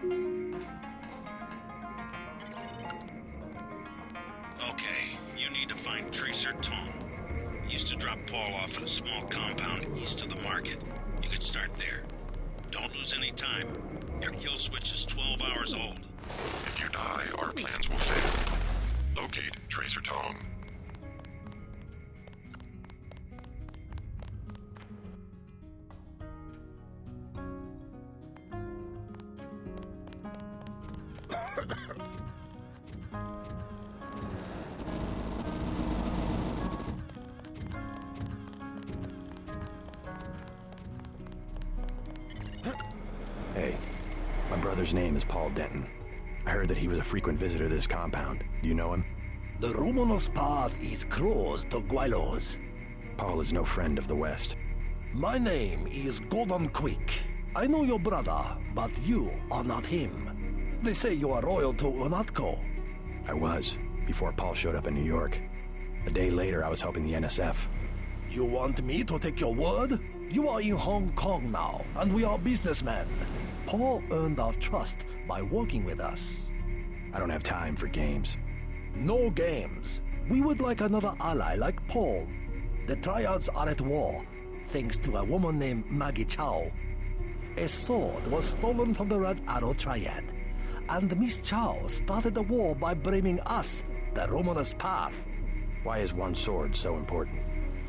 Okay, you need to find Tracer Tong. He used to drop Paul off at a small compound east of the market. You could start there. Don't lose any time. Your kill switch is 12 hours old. If you die, our plans will fail. Locate Tracer Tong. Hey, my brother's name is Paul Denton. I heard that he was a frequent visitor to this compound. Do you know him? The Romanos path is closed to Guilos. Paul is no friend of the West. My name is Gordon Quick. I know your brother, but you are not him. They say you are loyal to Unatco. I was, before Paul showed up in New York. A day later, I was helping the NSF. You want me to take your word? You are in Hong Kong now, and we are businessmen. Paul earned our trust by working with us. I don't have time for games. No games. We would like another ally like Paul. The Triads are at war, thanks to a woman named Maggie Chow. A sword was stolen from the Red Arrow Triad, and Miss Chow started the war by blaming us, the Romanus Path. Why is one sword so important?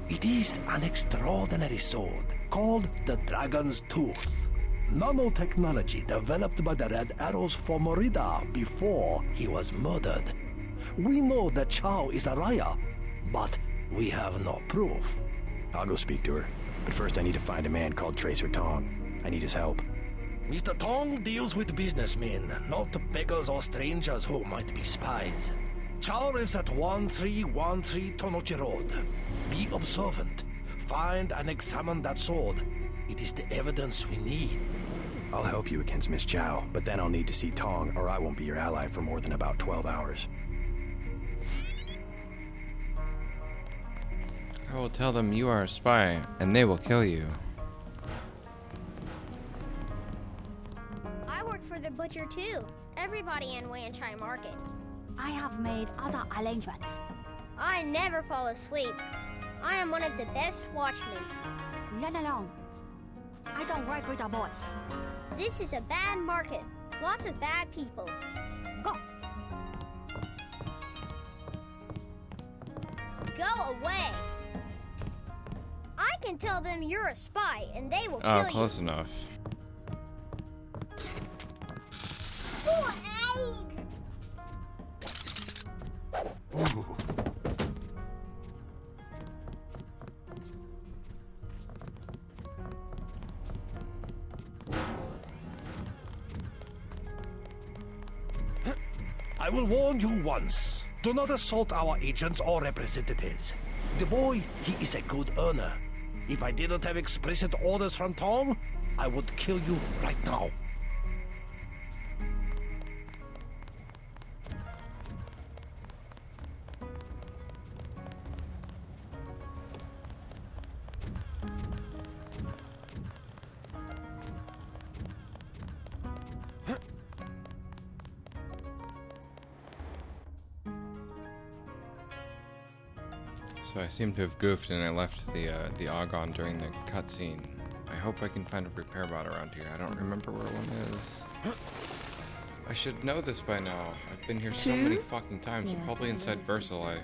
It is an extraordinary sword called the Dragon's Tooth. Nanotechnology developed by the Red Arrows for Morida before he was murdered. We know that Chow is a Raya, but we have no proof. I'll go speak to her. But first I need to find a man called Tracer Tong. I need his help. Mr. Tong deals with businessmen, not beggars or strangers who might be spies. Chow lives at 1313 Tonochi Road. Be observant. Find and examine that sword. It is the evidence we need. I'll help you against Miss Chow, but then I'll need to see Tong or I won't be your ally for more than about 12 hours. I will tell them you are a spy, and they will kill you. I work for the butcher too. Everybody in Wanchai Market. I have made other arrangements. I never fall asleep. I am one of the best watchmen. Let alone. I don't work with the boys. This is a bad market. Lots of bad people. Go. Go away. I can tell them you're a spy and they will kill you. Oh, close enough. Ooh. I will warn you once. Do not assault our agents or representatives. The boy, he is a good earner. If I didn't have explicit orders from Tong, I would kill you right now. So I seem to have goofed and I left the Aug on during the cutscene. I hope I can find a repair bot around here. I don't remember where one is. I should know this by now. I've been here so many fucking times. Yes, Probably inside yes. VersaLife.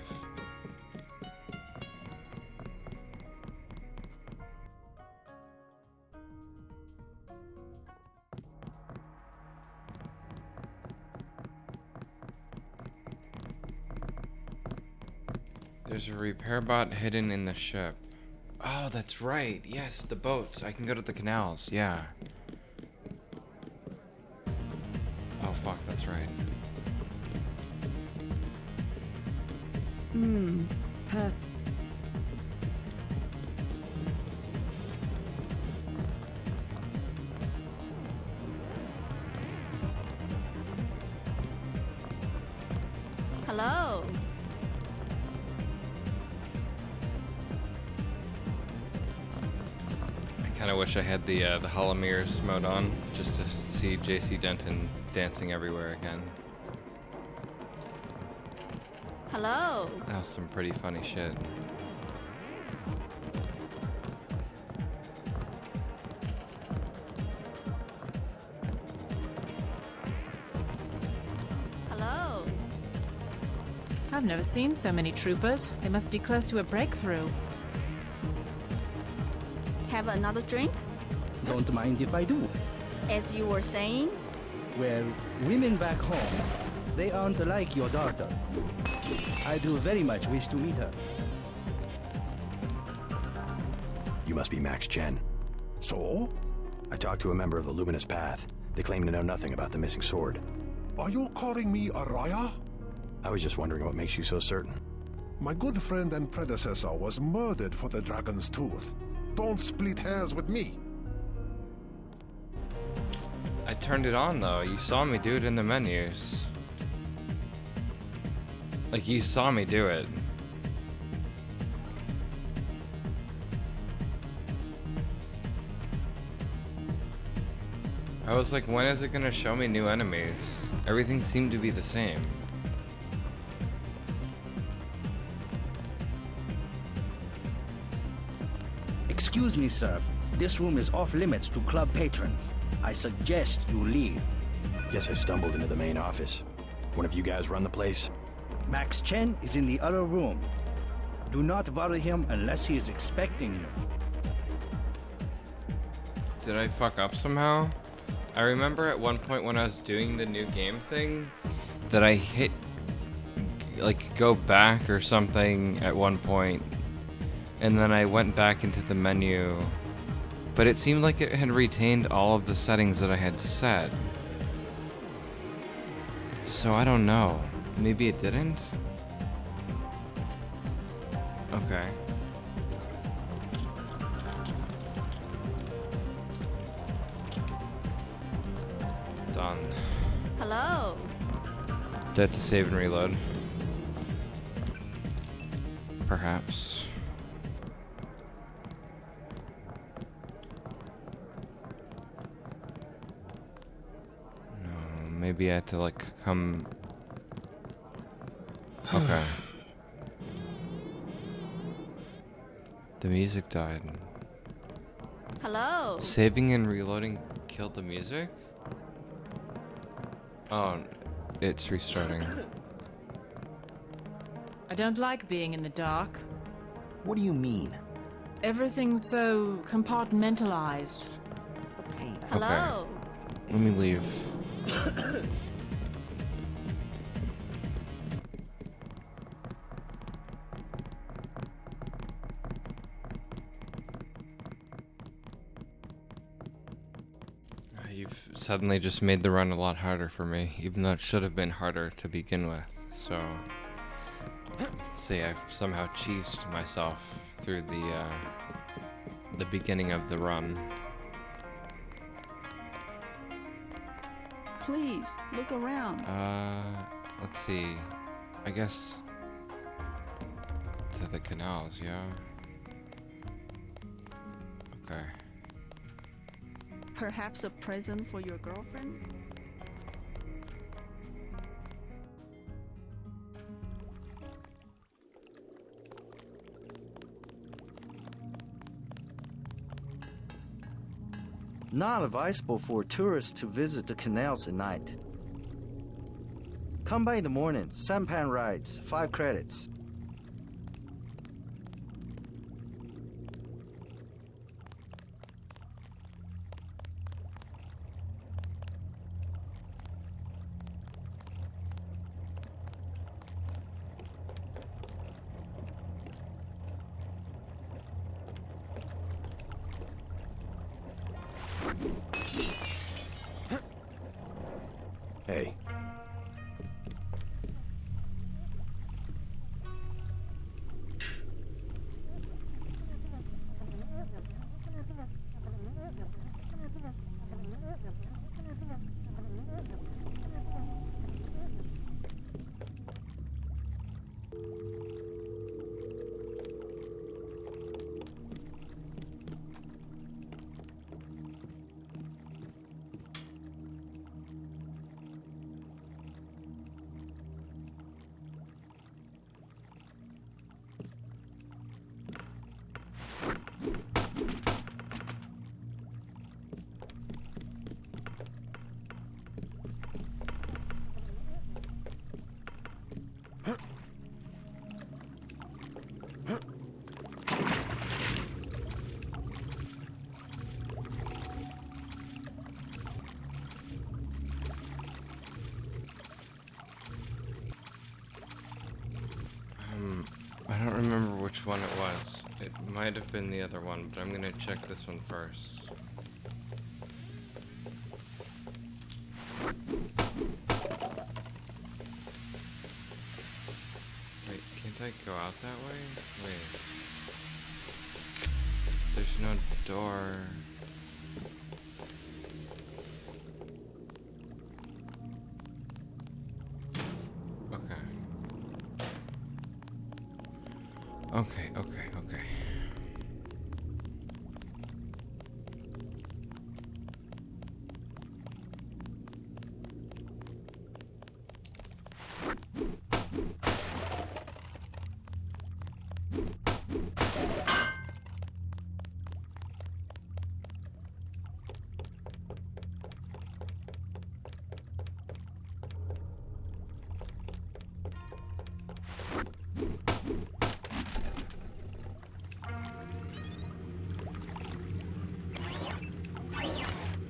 There's a repair bot hidden in the ship. Oh, that's right. Yes, the boats. I can go to the canals. Yeah. Oh, fuck. That's right. Hello. I kind of wish I had the Holomirs mode on, just to see JC Denton dancing everywhere again. Hello. That was some pretty funny shit. Hello. I've never seen so many troopers. They must be close to a breakthrough. Have another drink? Don't mind if I do. As you were saying? Well, women back home, they aren't like your daughter. I do very much wish to meet her. You must be Max Chen. So? I talked to a member of the Luminous Path. They claim to know nothing about the missing sword. Are you calling me a Raya? I was just wondering what makes you so certain. My good friend and predecessor was murdered for the Dragon's Tooth. Don't split hairs with me. I turned it on though. You saw me do it in the menus. Like, you saw me do it. I was like, when is it gonna show me new enemies? Everything seemed to be the same. Excuse me, sir. This room is off limits to club patrons. I suggest you leave. Guess I stumbled into the main office. One of you guys run the place? Max Chen is in the other room. Do not bother him unless he is expecting you. Did I fuck up somehow? I remember at one point when I was doing the new game thing that I hit like go back or something at one point, and then I went back into the menu, but it seemed like it had retained all of the settings that I had set. So I don't know. Maybe it didn't? Okay. Done. Hello. Do I have to save and reload? Perhaps. No, maybe I have to like come. Okay. The music died. Hello. Saving and reloading killed the music? Oh, it's restarting. I don't like being in the dark. What do you mean? Everything's so compartmentalized. Hello. Let me leave. You've suddenly just made the run a lot harder for me, even though it should have been harder to begin with. So, you can see I've somehow cheesed myself through the beginning of the run. Please, look around. Let's see. I guess to the canals, yeah. Okay. Perhaps a present for your girlfriend? Not advisable for tourists to visit the canals at night. Come by in the morning. Sampan rides, 5 credits. Hey. which one it was. It might have been the other one, but I'm gonna check this one first. Wait, can't I go out that way? Wait. There's no door. Okay. Okay.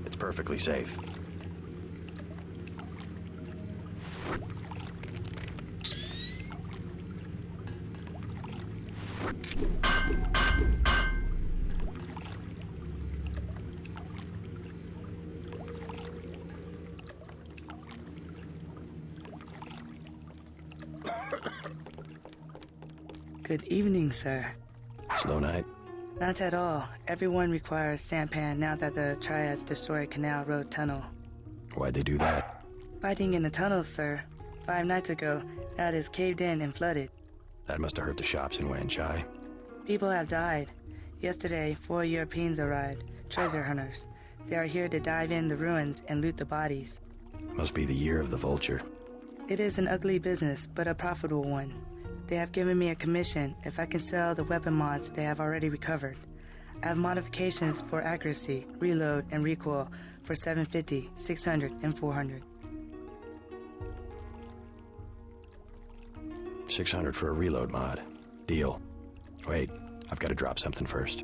It's perfectly safe. Good evening, sir. Slow night? Not at all. Everyone requires sampan now that the Triads destroyed Canal Road Tunnel. Why'd they do that? Fighting in the tunnels, sir. 5 nights ago, that is caved in and flooded. That must have hurt the shops in Wanchai. People have died. Yesterday, 4 Europeans arrived, treasure hunters. They are here to dive in the ruins and loot the bodies. Must be the year of the vulture. It is an ugly business, but a profitable one. They have given me a commission if I can sell the weapon mods they have already recovered. I have modifications for accuracy, reload, and recoil for 750, 600, and 400. 600 for a reload mod. Deal. Wait, I've got to drop something first.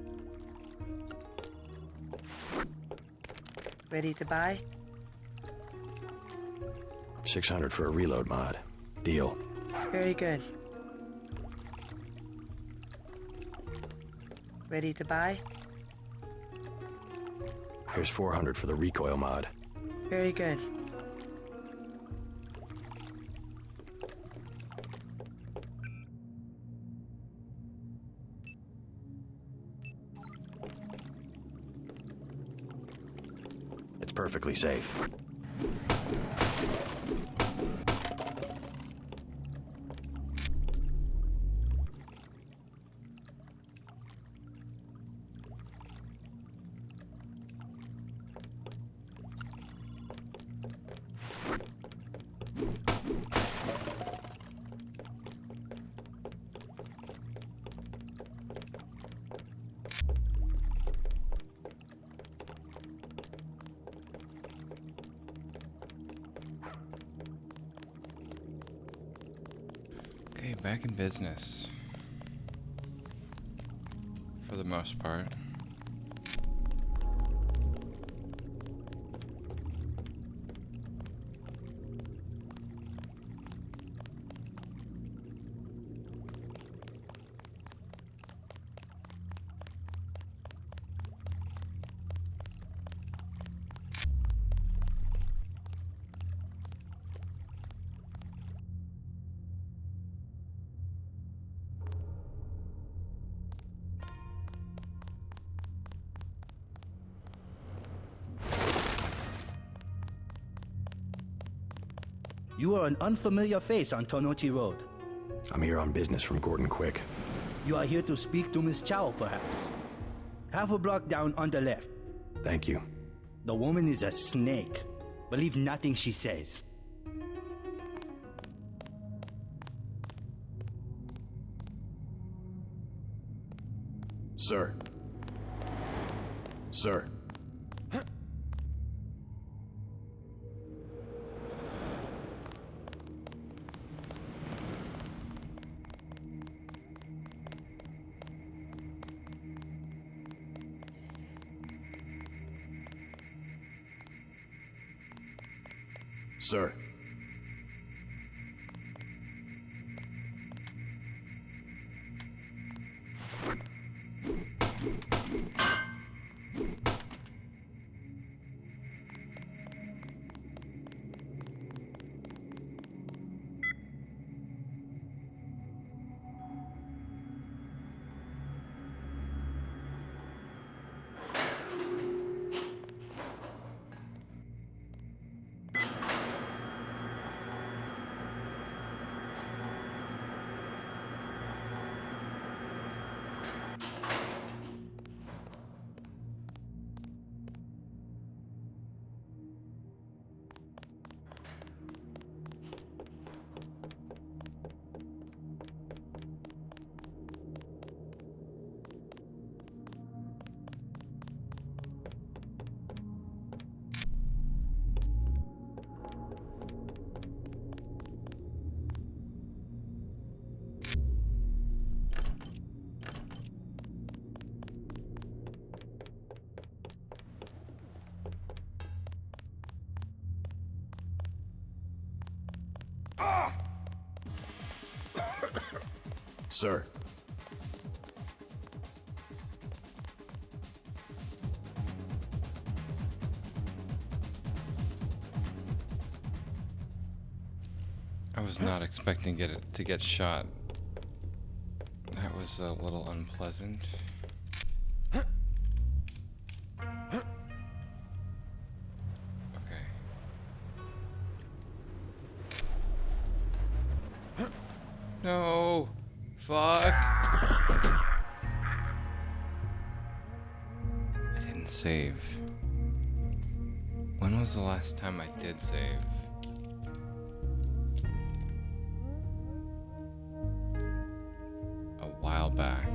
Ready to buy? 600 for a reload mod. Deal. Very good. Ready to buy? Here's 400 for the recoil mod. Very good. It's perfectly safe. Okay, back in business. For the most part. You are an unfamiliar face on Tonochi Road. I'm here on business from Gordon Quick. You are here to speak to Miss Chow, perhaps. Half a block down on the left. Thank you. The woman is a snake. Believe nothing she says. Sir. Sir. Sir. Sir. I was not expecting to get shot. That was a little unpleasant. Okay. No! Fuck! I didn't save. When was the last time I did save? A while back.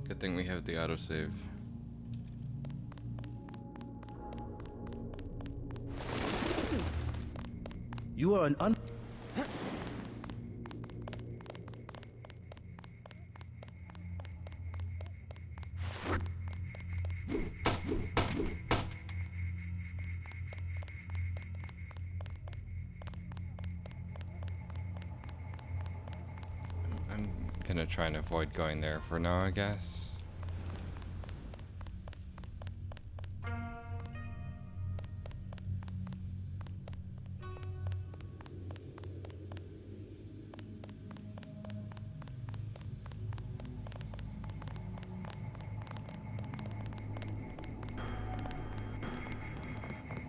Good thing we have the autosave. You are an I'm gonna try and avoid going there for now, I guess.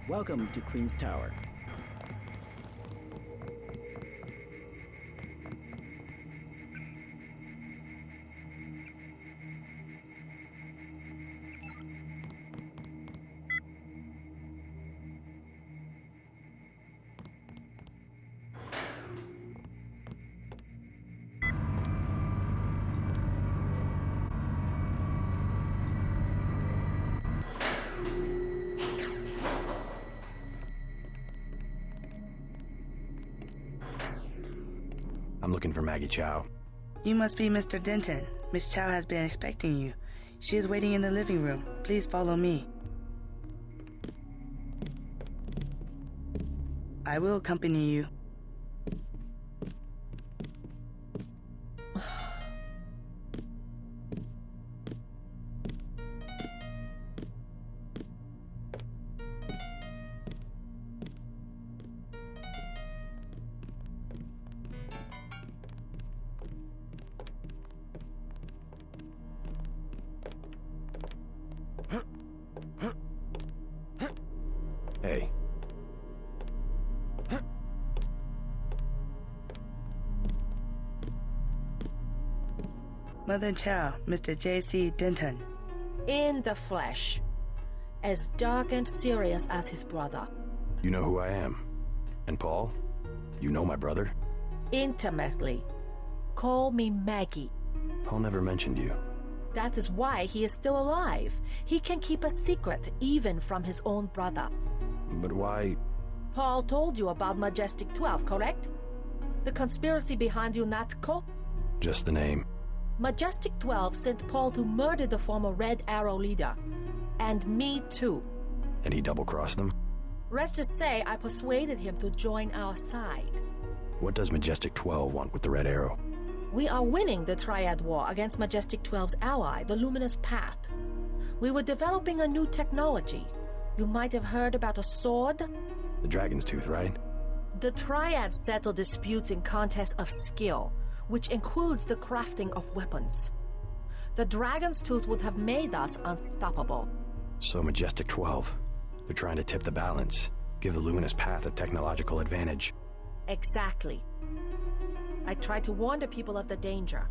Welcome to Queen's Tower. I'm looking for Maggie Chow. You must be Mr. Denton. Miss Chow has been expecting you. She is waiting in the living room. Please follow me. I will accompany you. Hey. Mother Chow, Mr. J.C. Denton. In the flesh. As dark and serious as his brother. You know who I am. And Paul? You know my brother? Intimately. Call me Maggie. Paul never mentioned you. That is why he is still alive. He can keep a secret even from his own brother. But why? Paul told you about Majestic 12, correct? The conspiracy behind UNATCO? Just the name. Majestic 12 sent Paul to murder the former Red Arrow leader. And me too. And he double-crossed them? Let's just say I persuaded him to join our side. What does Majestic 12 want with the Red Arrow? We are winning the Triad War against Majestic 12's ally, the Luminous Path. We were developing a new technology. You might have heard about a sword? The Dragon's Tooth, right? The Triads settle disputes in contests of skill, which includes the crafting of weapons. The Dragon's Tooth would have made us unstoppable. So Majestic 12, they're trying to tip the balance, give the Luminous Path a technological advantage. Exactly. I tried to warn the people of the danger.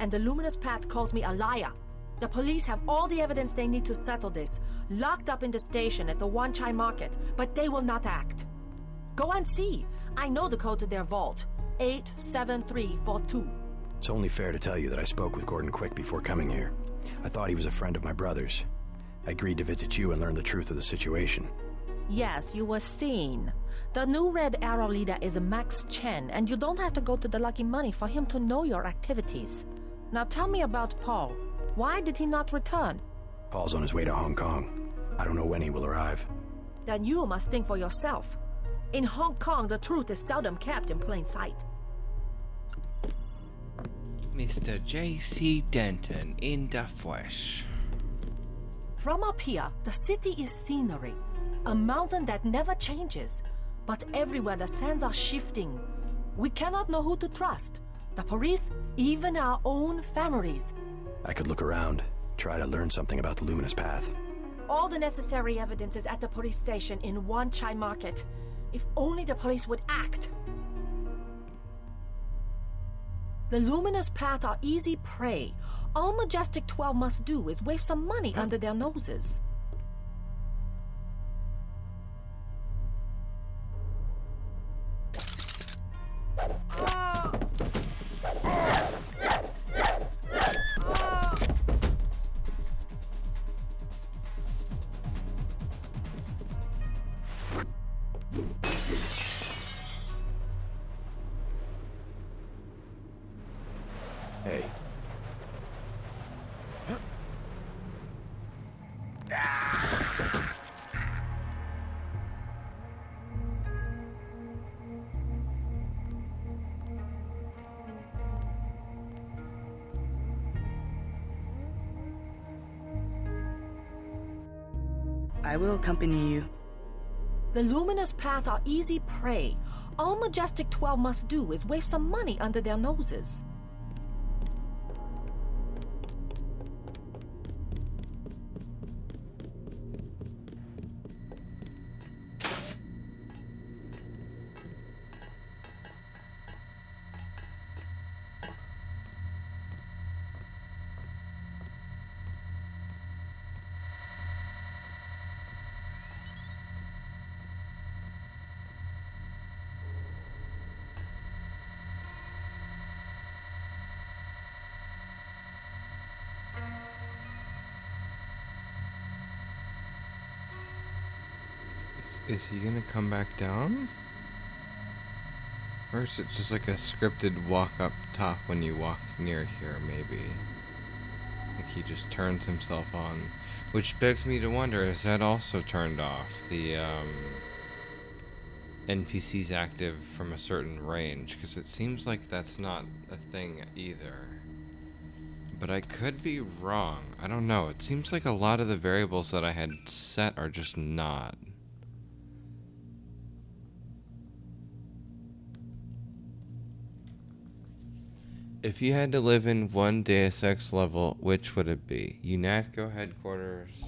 And the Luminous Path calls me a liar. The police have all the evidence they need to settle this, locked up in the station at the Wanchai Market, but they will not act. Go and see. I know the code to their vault. 87342. It's only fair to tell you that I spoke with Gordon Quick before coming here. I thought he was a friend of my brother's. I agreed to visit you and learn the truth of the situation. Yes, you were seen. The new Red Arrow leader is Max Chen, and you don't have to go to the Lucky Money for him to know your activities. Now tell me about Paul. Why did he not return? Paul's on his way to Hong Kong. I don't know when he will arrive. Then you must think for yourself. In Hong Kong, the truth is seldom kept in plain sight. Mr. J.C. Denton in the flesh. From up here, the city is scenery. A mountain that never changes. But everywhere the sands are shifting. We cannot know who to trust. The police, even our own families. I could look around, try to learn something about the Luminous Path. All the necessary evidence is at the police station in Wan Chai Market. If only the police would act. The Luminous Path are easy prey. All Majestic 12 must do is wave some money under their noses. Hey. I will accompany you. The Luminous Path are easy prey. All Majestic 12 must do is wave some money under their noses. Is he gonna come back down? Or is it just like a scripted walk up top when you walk near here, maybe? Like he just turns himself on. Which begs me to wonder, is that also turned off? The NPCs active from a certain range? Because it seems like that's not a thing either. But I could be wrong. I don't know. It seems like a lot of the variables that I had set are just not. If you had to live in one Deus Ex level, which would it be? UNATCO headquarters,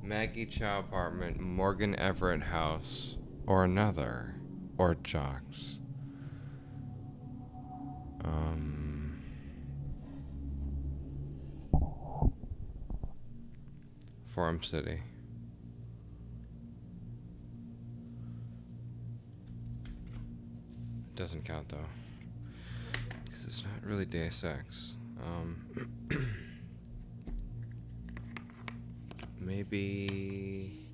Maggie Chow apartment, Morgan Everett house, or another? Or Jocks? Forum City. Doesn't count though. It's not really Deus Ex. Maybe...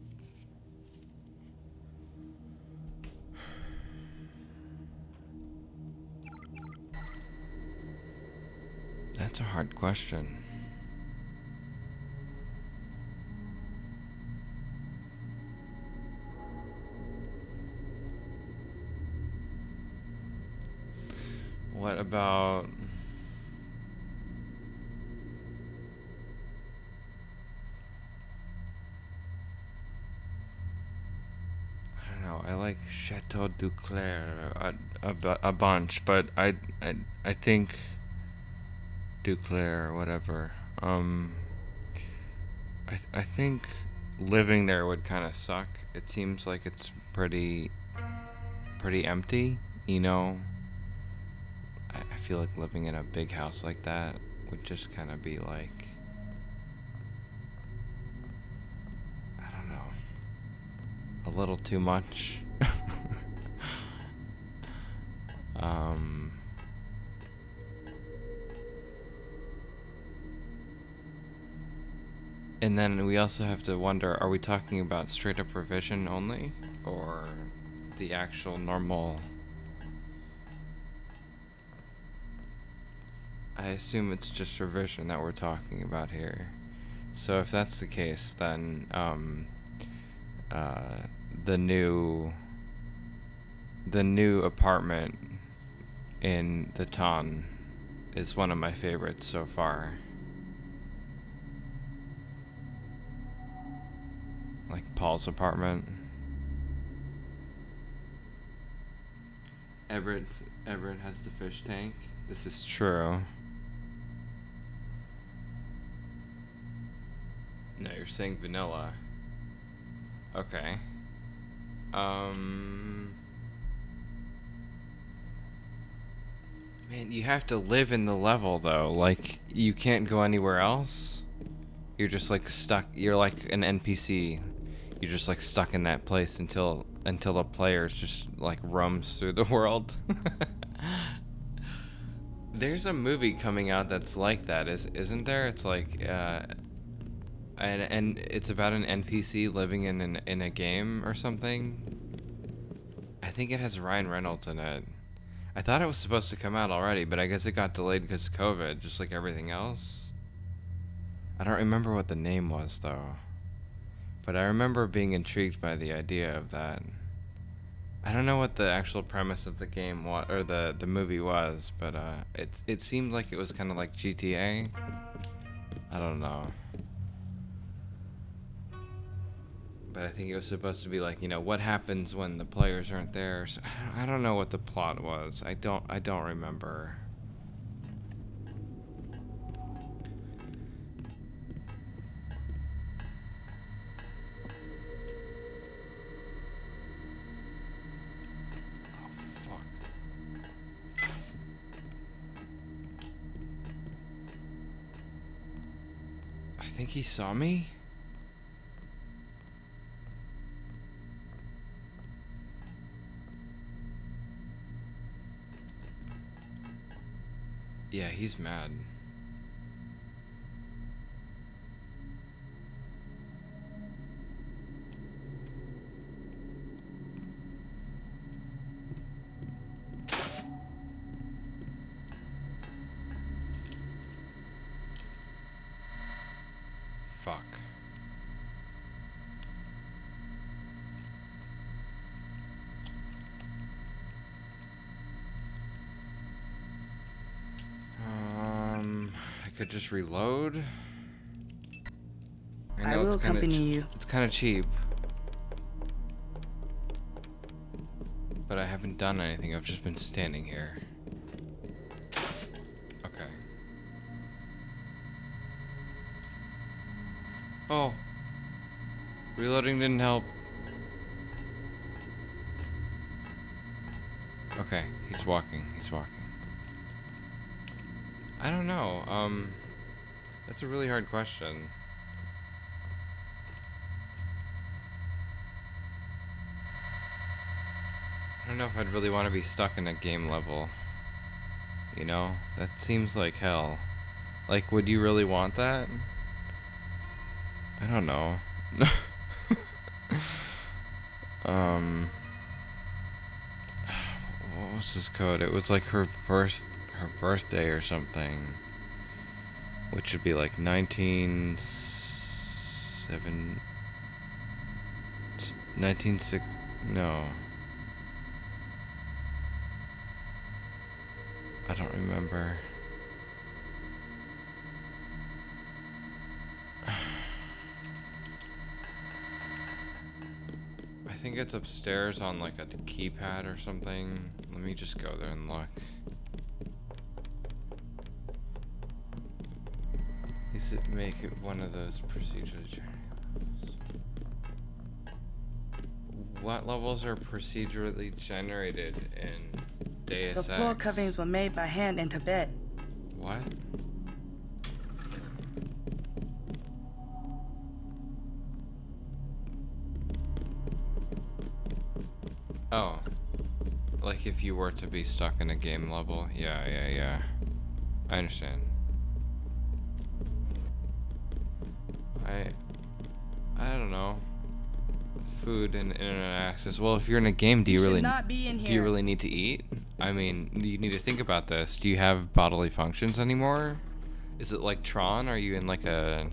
That's a hard question. What about... I don't know, I like Chateau Duclair a bunch, but I think Duclair or whatever. I think living there would kind of suck. It seems like it's pretty empty, you know? I feel like living in a big house like that would just kind of be like, I don't know, a little too much. And then we also have to wonder, are we talking about straight up revision only, or the actual normal... I assume it's just revision that we're talking about here. So if that's the case, then the new apartment in the town is one of my favorites so far. Like Paul's apartment. Everett has the fish tank. This is true. No, you're saying vanilla. Okay. Man, you have to live in the level though. Like, you can't go anywhere else. You're just like stuck. You're like an NPC. You're just like stuck in that place until the players just like roams through the world. There's a movie coming out that's like that, isn't there? It's like and it's about an NPC living in a game or something. I think it has Ryan Reynolds in it. I thought it was supposed to come out already, but I guess it got delayed because of COVID, just like everything else. I don't remember what the name was though, but I remember being intrigued by the idea of that. I don't know what the actual premise of the game was, or the movie was, but it seemed like it was kind of like GTA. I don't know. But I think it was supposed to be like, you know, what happens when the players aren't there. So I don't know what the plot was. I don't remember. Oh, fuck. I think he saw me? Yeah, he's mad. Fuck. I could just reload. I will accompany you. It's kind of cheap. But I haven't done anything. I've just been standing here. Okay. Oh. Reloading didn't help. Okay, he's walking. I don't know. That's a really hard question. I don't know if I'd really want to be stuck in a game level. You know? That seems like hell. Like, would you really want that? I don't know. What was this code? It was like her birthday or something, which would be like 19 no, I don't remember. I think it's upstairs on like a keypad or something. Let me just go there and look. Is it make it one of those procedurally generated levels? What levels are procedurally generated in Deus Ex? The floor coverings were made by hand in Tibet. What? Oh. Like if you were to be stuck in a game level? Yeah. I understand. I don't know. Food and internet access. Well, if you're in a game, do you really need to eat? I mean, you need to think about this. Do you have bodily functions anymore? Is it like Tron? Are you in like a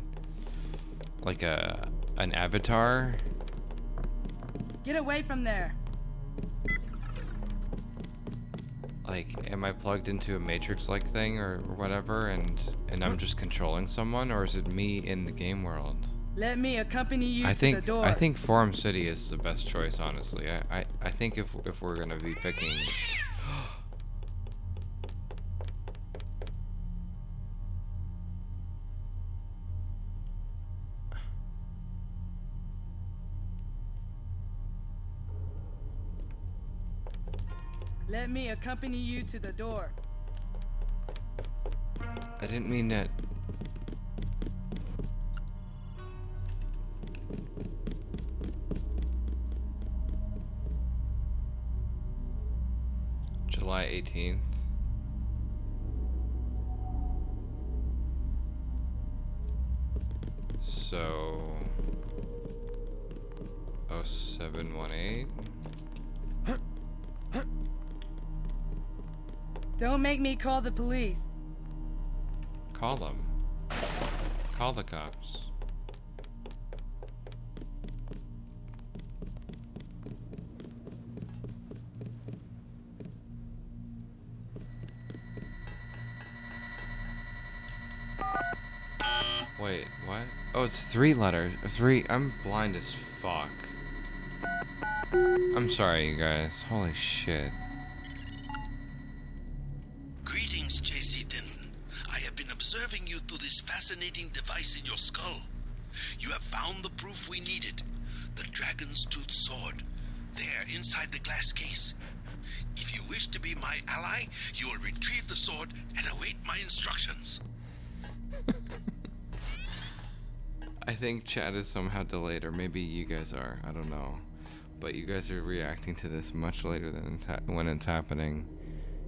like an avatar. Get away from there. Like, am I plugged into a Matrix-like thing or whatever, and I'm just controlling someone, or is it me in the game world? Let me accompany you I to think the door. I think Forum City is the best choice, honestly. I think if we're gonna be picking. Let me accompany you to the door. I didn't mean that. July 18th. So 0718. Don't make me call the police. Call them. Call the cops. Wait, what? Oh, it's 3 letters. 3. I'm blind as fuck. I'm sorry, you guys. Holy shit. Greetings, J.C. Denton. I have been observing you through this fascinating device in your skull. You have found the proof we needed. The Dragon's Tooth Sword. There, inside the glass case. If you wish to be my ally, you will retrieve the sword and await my instructions. I think chat is somehow delayed, or maybe you guys are. I don't know. But you guys are reacting to this much later than when it's happening.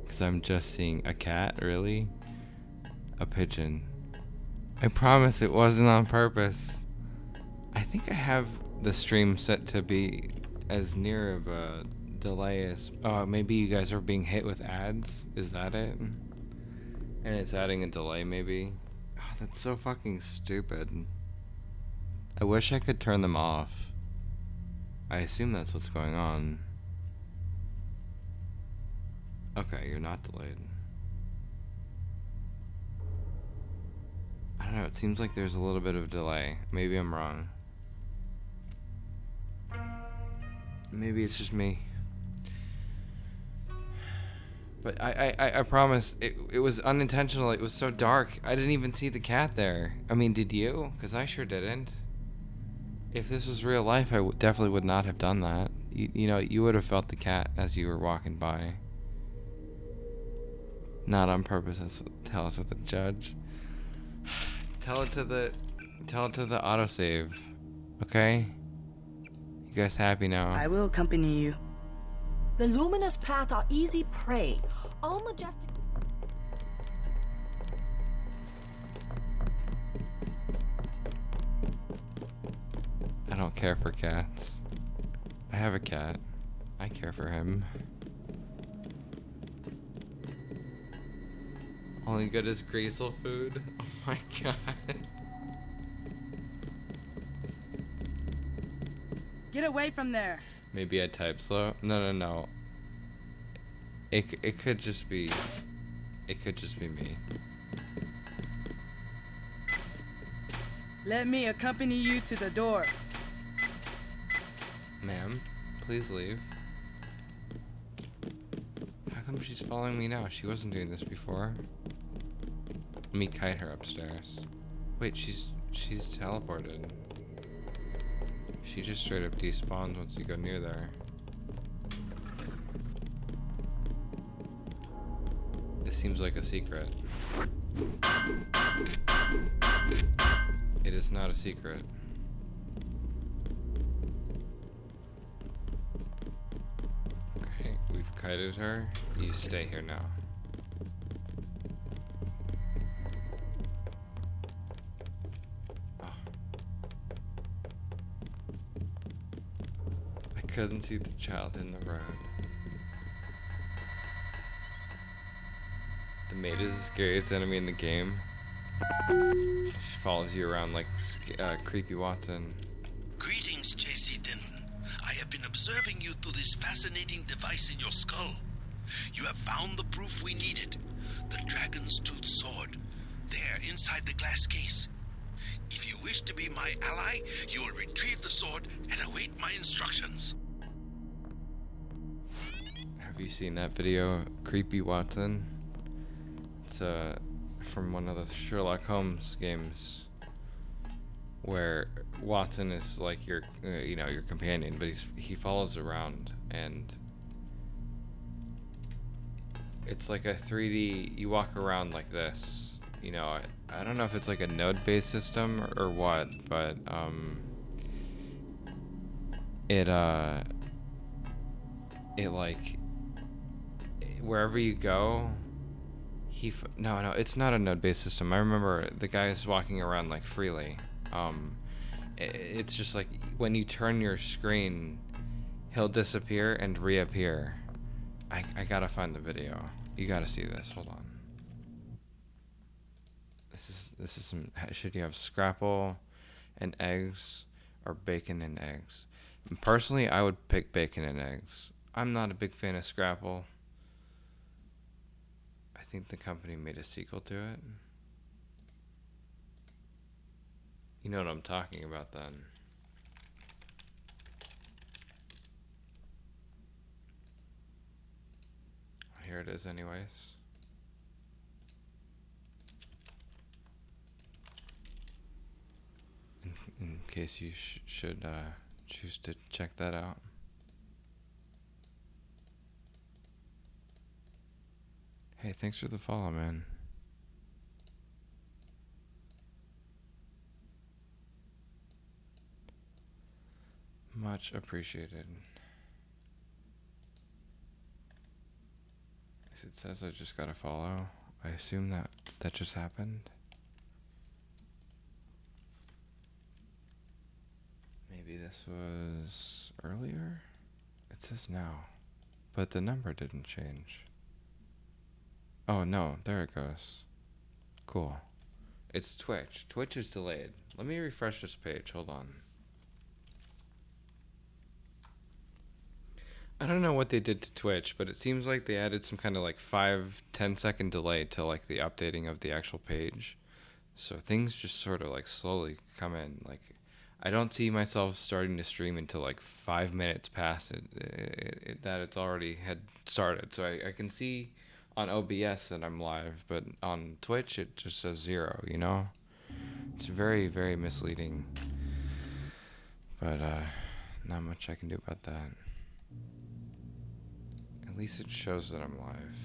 Because I'm just seeing a cat, really? A pigeon. I promise it wasn't on purpose. I think I have the stream set to be as near of a delay as... Oh, maybe you guys are being hit with ads? Is that it? And it's adding a delay, maybe? Oh, that's so fucking stupid. I wish I could turn them off. I assume that's what's going on. Okay, you're not delayed. I don't know, it seems like there's a little bit of delay. Maybe I'm wrong. Maybe it's just me. But I promise, it was unintentional. It was so dark. I didn't even see the cat there. I mean, did you? Because I sure didn't. If this was real life, I definitely would not have done that. You know, you would have felt the cat as you were walking by. Not on purpose, tell us at the judge. Tell it to the autosave. Okay? You guys happy now? I will accompany you. The luminous path are easy prey. All majestic... I don't care for cats. I have a cat. I care for him. Only good is Greasel food? Oh my god. Get away from there. Maybe I type slow? No. It could just be... It could just be me. Let me accompany you to the door. Ma'am, please leave. How come she's following me now? She wasn't doing this before. Let me kite her upstairs. Wait, she's teleported. She just straight up despawns once you go near there. This seems like a secret. It is not a secret. Okay, we've kited her. You stay here now. Oh. I couldn't see the child in the road. The maid is the scariest enemy in the game. She follows you around like creepy Watson. Greetings, J.C. Denton. I have been observing you through this fascinating device in your skull. You have found the proof we needed. The dragon's tooth sword. There, inside the glass case. If you wish to be my ally, you will retrieve the sword and await my instructions. Have you seen that video, Creepy Watson? It's from one of the Sherlock Holmes games, where Watson is like your, your companion, but he follows around, and it's like a 3D. You walk around like this. I don't know if it's like a node-based system or what, but it like wherever you go, no, it's not a node-based system. I remember the guy's walking around like freely. It's just like when you turn your screen, he'll disappear and reappear. I gotta find the video. You gotta see this. Hold on. This is some. Should you have scrapple and eggs or bacon and eggs? Personally, I would pick bacon and eggs. I'm not a big fan of scrapple. I think the company made a sequel to it. You know what I'm talking about then. Here it is anyways. In case you should choose to check that out. Hey, thanks for the follow, man. Much appreciated. It says I just got a follow. I assume that just happened. Maybe this was earlier? It says now. But the number didn't change. Oh no, there it goes. Cool. It's Twitch. Twitch is delayed. Let me refresh this page. Hold on. I don't know what they did to Twitch, but it seems like they added some kind of like 5-10 second delay to like the updating of the actual page. So things just sort of like slowly come in. Like I don't see myself starting to stream until like 5 minutes past that it's already had started. So I can see on OBS that I'm live, but on Twitch it just says 0, It's very, very misleading. But not much I can do about that. At least it shows that I'm live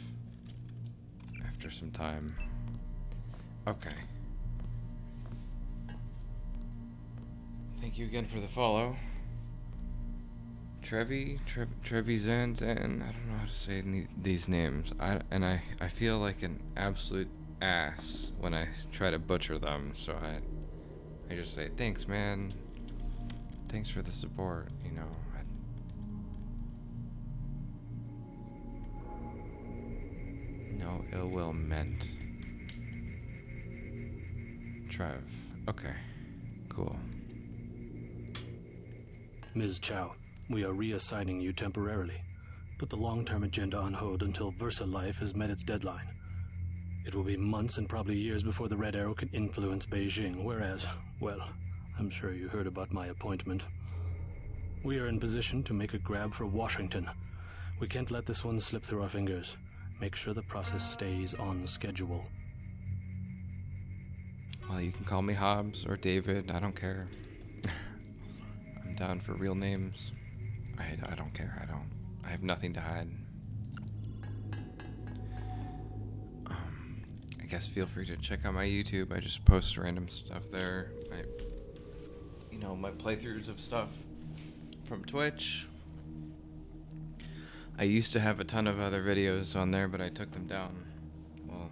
after some time. Okay. Thank you again for the follow. Trevisan, I don't know how to say these names. I feel like an absolute ass when I try to butcher them, so I just say, thanks, man. Thanks for the support, No ill will meant. Trev. Okay. Cool. Ms. Chow, we are reassigning you temporarily. Put the long-term agenda on hold until Versa Life has met its deadline. It will be months and probably years before the Red Arrow can influence Beijing, whereas, well, I'm sure you heard about my appointment. We are in position to make a grab for Washington. We can't let this one slip through our fingers. Make sure the process stays on schedule. Well, you can call me Hobbs or David. I don't care. I'm down for real names. I don't care. I have nothing to hide. I guess feel free to check out my YouTube. I just post random stuff there. My playthroughs of stuff from Twitch. I used to have a ton of other videos on there, but I took them down. Well,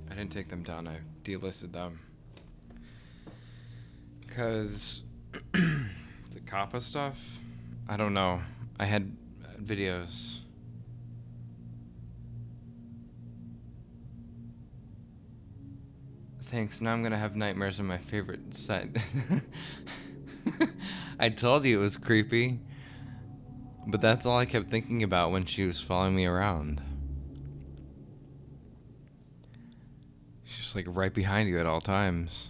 I didn't take them down. I delisted them. Because the Kappa stuff, I don't know. I had videos. thanks. Now I'm gonna have nightmares on my favorite side. I told you it was creepy. But that's all I kept thinking about when she was following me around. She's like right behind you at all times.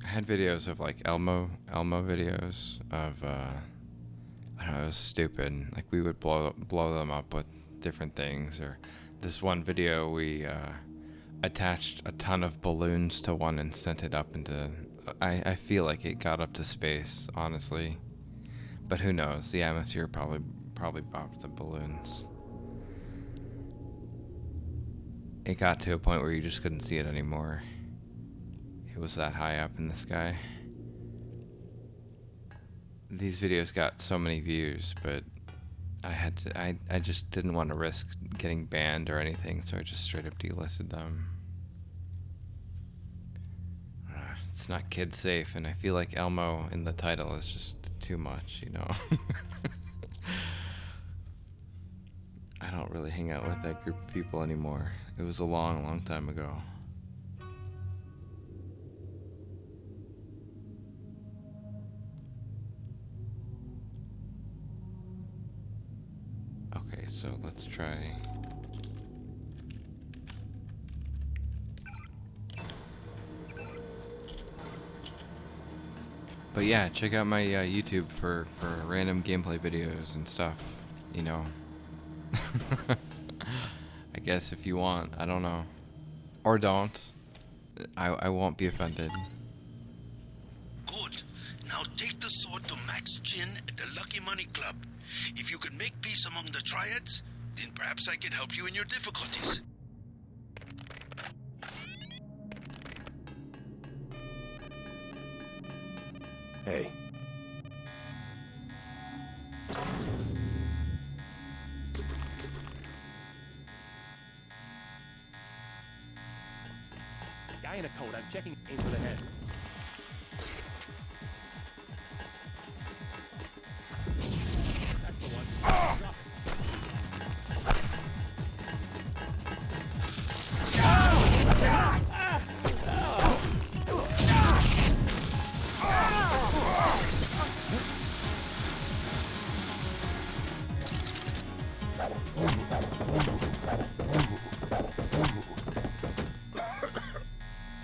I had videos of like Elmo videos of I don't know, it was stupid. Like we would blow them up with different things. Or this one video we attached a ton of balloons to one and sent it up into I feel like it got up to space, honestly. But who knows? The atmosphere probably bopped the balloons. It got to a point where you just couldn't see it anymore. It was that high up in the sky. These videos got so many views, but I just didn't want to risk getting banned or anything, so I just straight up delisted them. It's not kid safe, and I feel like Elmo in the title is just too much, you know. I don't really hang out with that group of people anymore. It was a long, long time ago. Okay, so let's try. But yeah, check out my YouTube for random gameplay videos and stuff, you know. I guess if you want, I don't know. Or don't. I won't be offended. Good. Now take the sword to Max Chin at the Lucky Money Club. If you can make peace among the triads, then perhaps I can help you in your difficulties. Hey. Guy in a coat. I'm checking aim for the head. That's the one. Drop it.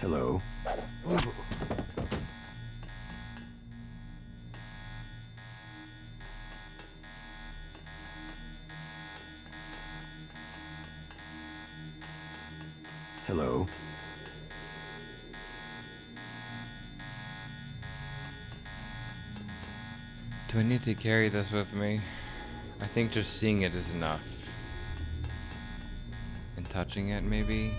Hello. Hello. Do I need to carry this with me? I think just seeing it is enough. And touching it, maybe?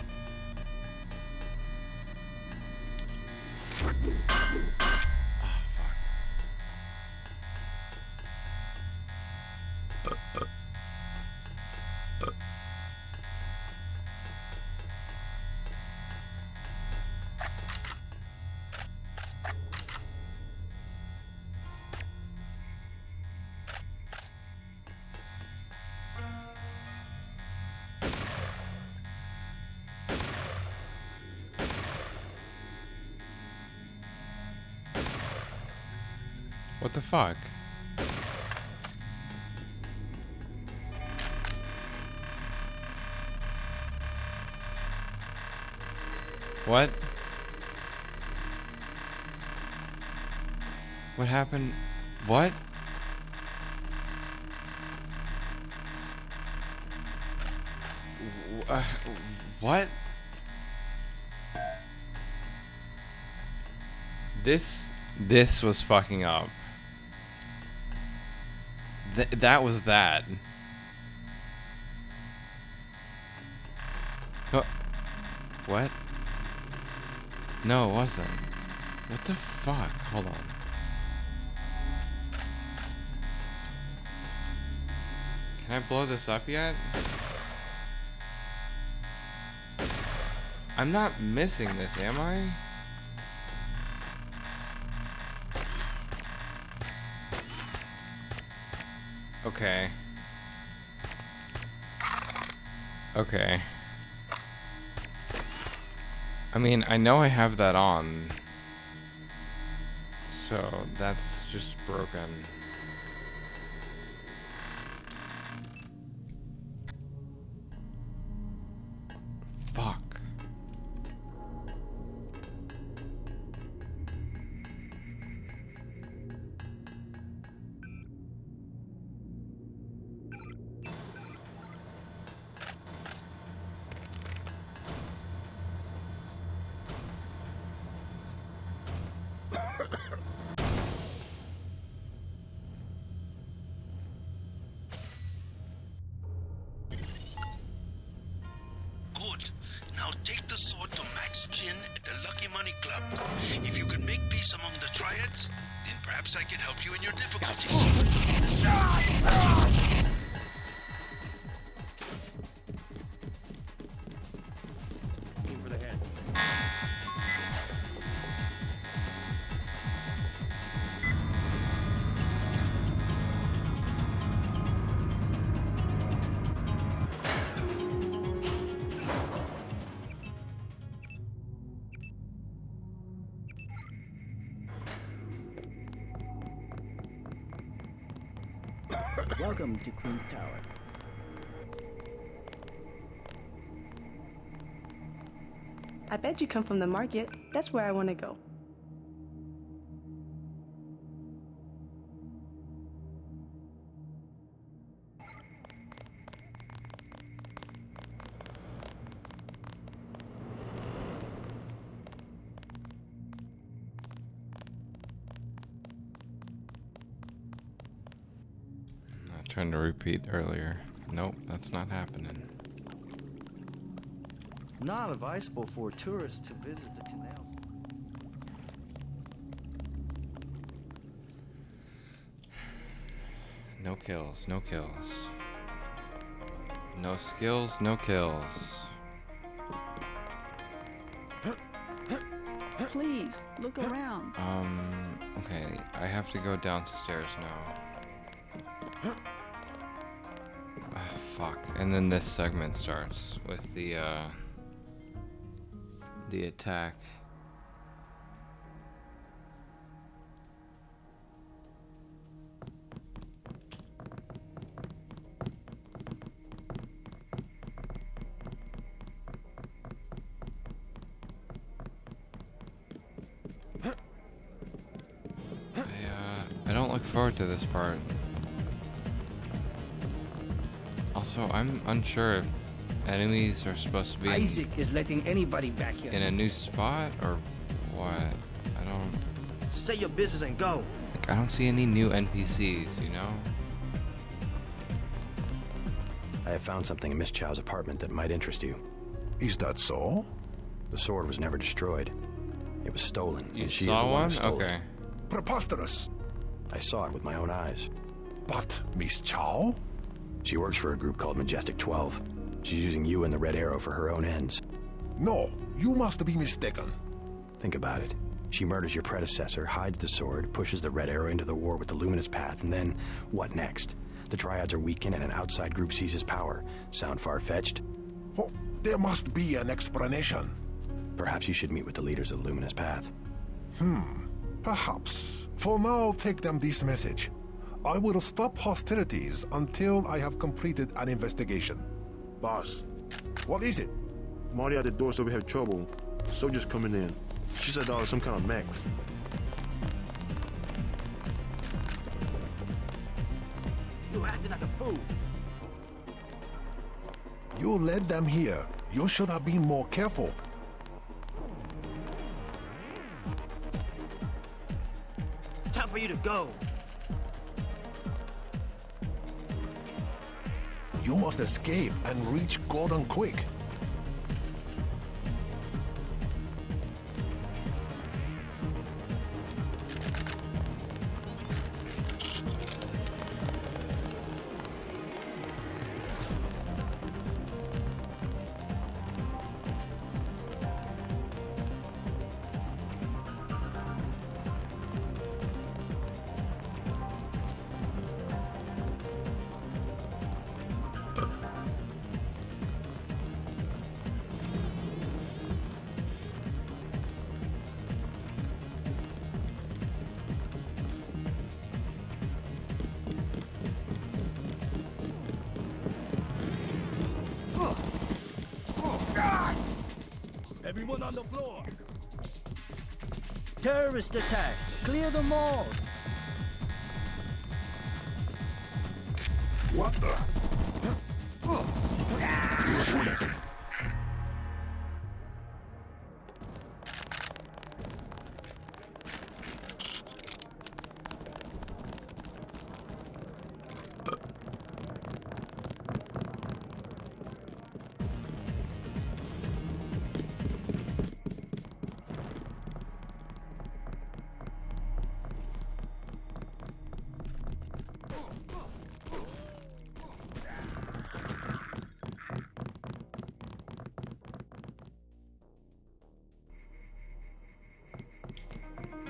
What the fuck? What? What happened? What? What? This was fucking up. That was that. Oh. What? No, it wasn't. What the fuck? Hold on. Can I blow this up yet? I'm not missing this, am I? Okay. Okay. I mean, I know I have that on. So that's just broken. Fuck. Good. Now take the sword to Max Chin at the Lucky Money Club. If you can make peace among the triads, then perhaps I can help you in your difficulties. Aim for the head. Welcome to Queen's Tower. I bet you come from the market. That's where I want to go. Not trying to repeat earlier. Nope, that's not happening. Not advisable for tourists to visit the canals. No kills, no kills. No skills, no kills. Please, look around. Okay, I have to go downstairs now. Ah, fuck. And then this segment starts with the attack. I don't look forward to this part. Also, I'm unsure if enemies are supposed to be Isaac is letting anybody back here. in a new spot or what? I don't. Say your business and go. Like, I don't see any new NPCs, you know? I have found something in Miss Chow's apartment that might interest you. Is that so? The sword was never destroyed. It was stolen, You and she saw is the one one? who stole Okay. it. Preposterous. I saw it with my own eyes. But Miss Chow? She works for a group called Majestic 12. She's using you and the Red Arrow for her own ends. No, you must be mistaken. Think about it. She murders your predecessor, hides the sword, pushes the Red Arrow into the war with the Luminous Path, and then, what next? The Triads are weakened and an outside group seizes power. Sound far-fetched? Oh, there must be an explanation. Perhaps you should meet with the leaders of the Luminous Path. Perhaps. For now, take them this message. I will stop hostilities until I have completed an investigation. Boss, What is it? Marty at the door said we have trouble. Soldiers coming in. She said that was some kind of mechs. You're acting like a fool. You led them here. You should have been more careful. Time for you to go. You must escape and reach Gordon quick. Everyone on the floor! Terrorist attack! Clear the mall! What the?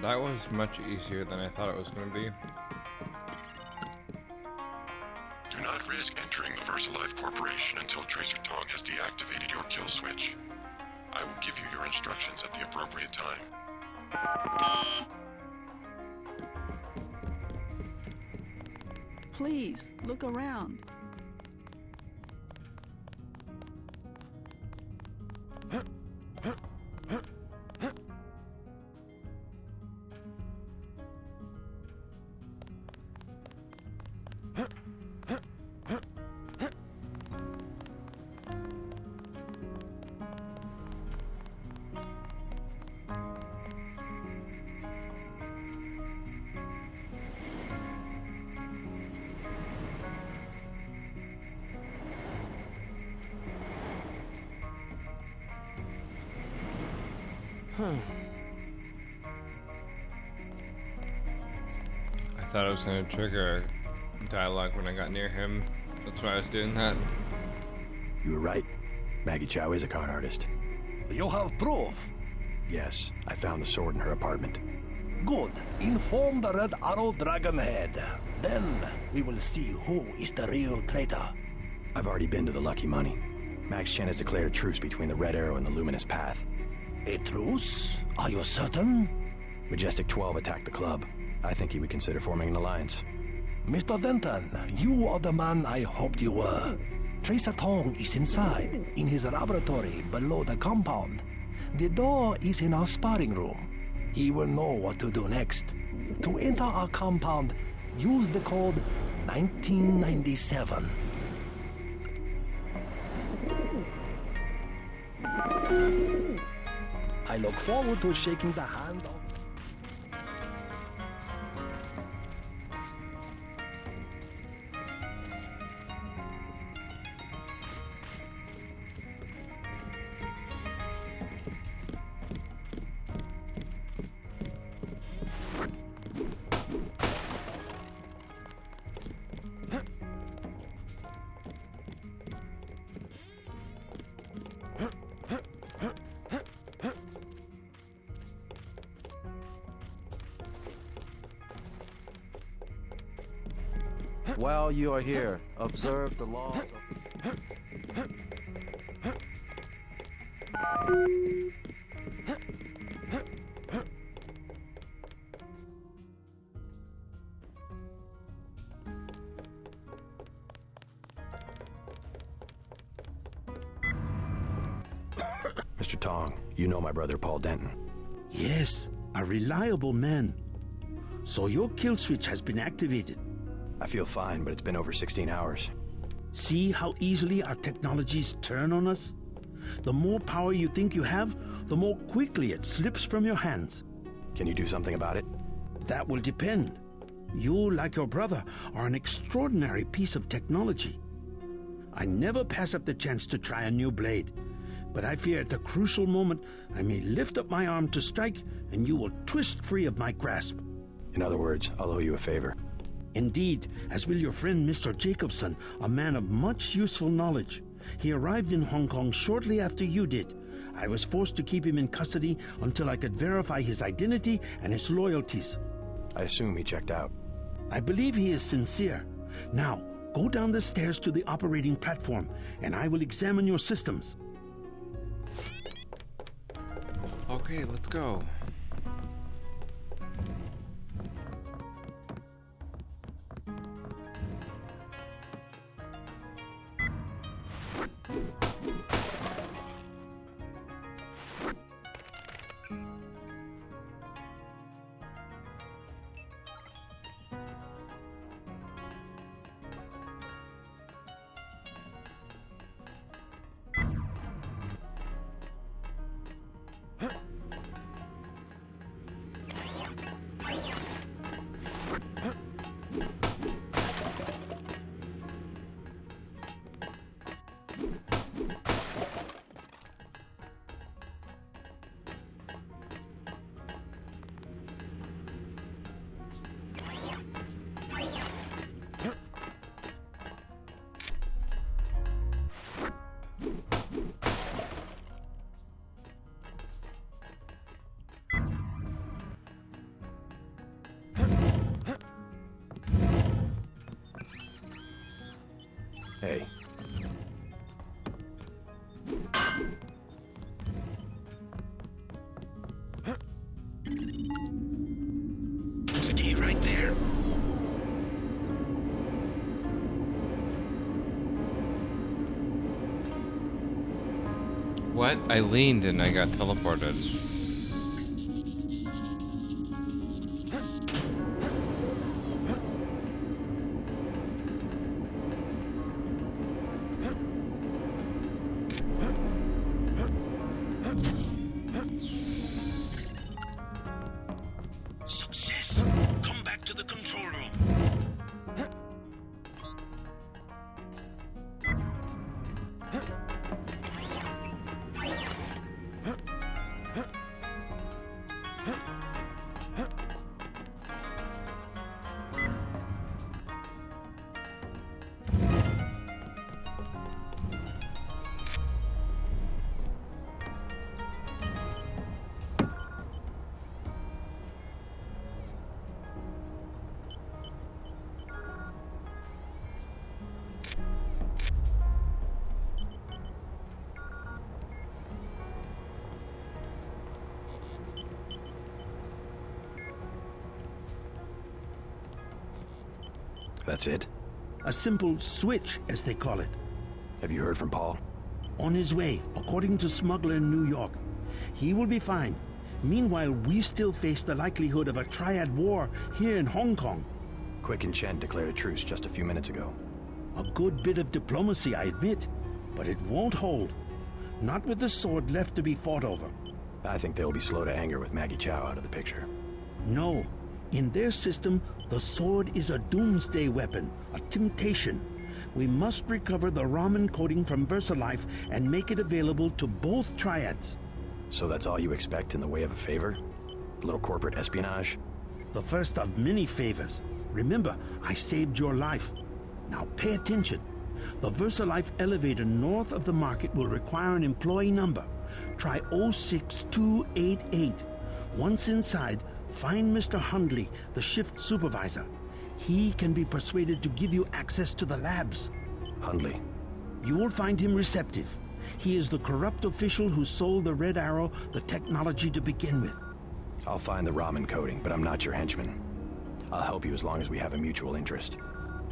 That was much easier than I thought it was going to be. Do not risk entering the VersaLife Corporation until Tracer Tong has deactivated your kill switch. I will give you your instructions at the appropriate time. Please, look around. I thought I was going to trigger a dialogue when I got near him. That's why I was doing that. You were right. Maggie Chow is a con artist. You have proof? Yes, I found the sword in her apartment. Good. Inform the Red Arrow Dragon Head. Then we will see who is the real traitor. I've already been to the Lucky Money. Max Chen has declared a truce between the Red Arrow and the Luminous Path. A truce? Are you certain? Majestic 12 attacked the club. I think he would consider forming an alliance. Mr. Denton, you are the man I hoped you were. Tracer Tong is inside, in his laboratory below the compound. The door is in our sparring room. He will know what to do next. To enter our compound, use the code 1997. I look forward to shaking the hand of... While you are here, observe the laws of... Mr. Tong, you know my brother Paul Denton. Yes, a reliable man. So your kill switch has been activated. I feel fine, but it's been over 16 hours. See how easily our technologies turn on us? The more power you think you have, the more quickly it slips from your hands. Can you do something about it? That will depend. You, like your brother, are an extraordinary piece of technology. I never pass up the chance to try a new blade, but I fear at the crucial moment I may lift up my arm to strike and you will twist free of my grasp. In other words, I'll owe you a favor. Indeed, as will your friend Mr. Jacobson, a man of much useful knowledge. He arrived in Hong Kong shortly after you did. I was forced to keep him in custody until I could verify his identity and his loyalties. I assume he checked out. I believe he is sincere. Now, go down the stairs to the operating platform, and I will examine your systems. Okay, let's go. Hey. Stay right there. What? I leaned and I got teleported. Success. Come back to the control room. That's it? A simple switch, as they call it. Have you heard from Paul? On his way, according to smuggler in New York. He will be fine. Meanwhile, we still face the likelihood of a triad war here in Hong Kong. Quick and Chen declared a truce just a few minutes ago. A good bit of diplomacy, I admit, but it won't hold. Not with the sword left to be fought over. I think they'll be slow to anger with Maggie Chow out of the picture. No. In their system, the sword is a doomsday weapon, a temptation. We must recover the Raman coding from VersaLife and make it available to both triads. So that's all you expect in the way of a favor? A little corporate espionage? The first of many favors. Remember, I saved your life. Now pay attention. The VersaLife elevator north of the market will require an employee number. Try 06288. Once inside, find Mr. Hundley, the shift supervisor. He can be persuaded to give you access to the labs. Hundley. You will find him receptive. He is the corrupt official who sold the Red Arrow the technology to begin with. I'll find the Raman coding, but I'm not your henchman. I'll help you as long as we have a mutual interest.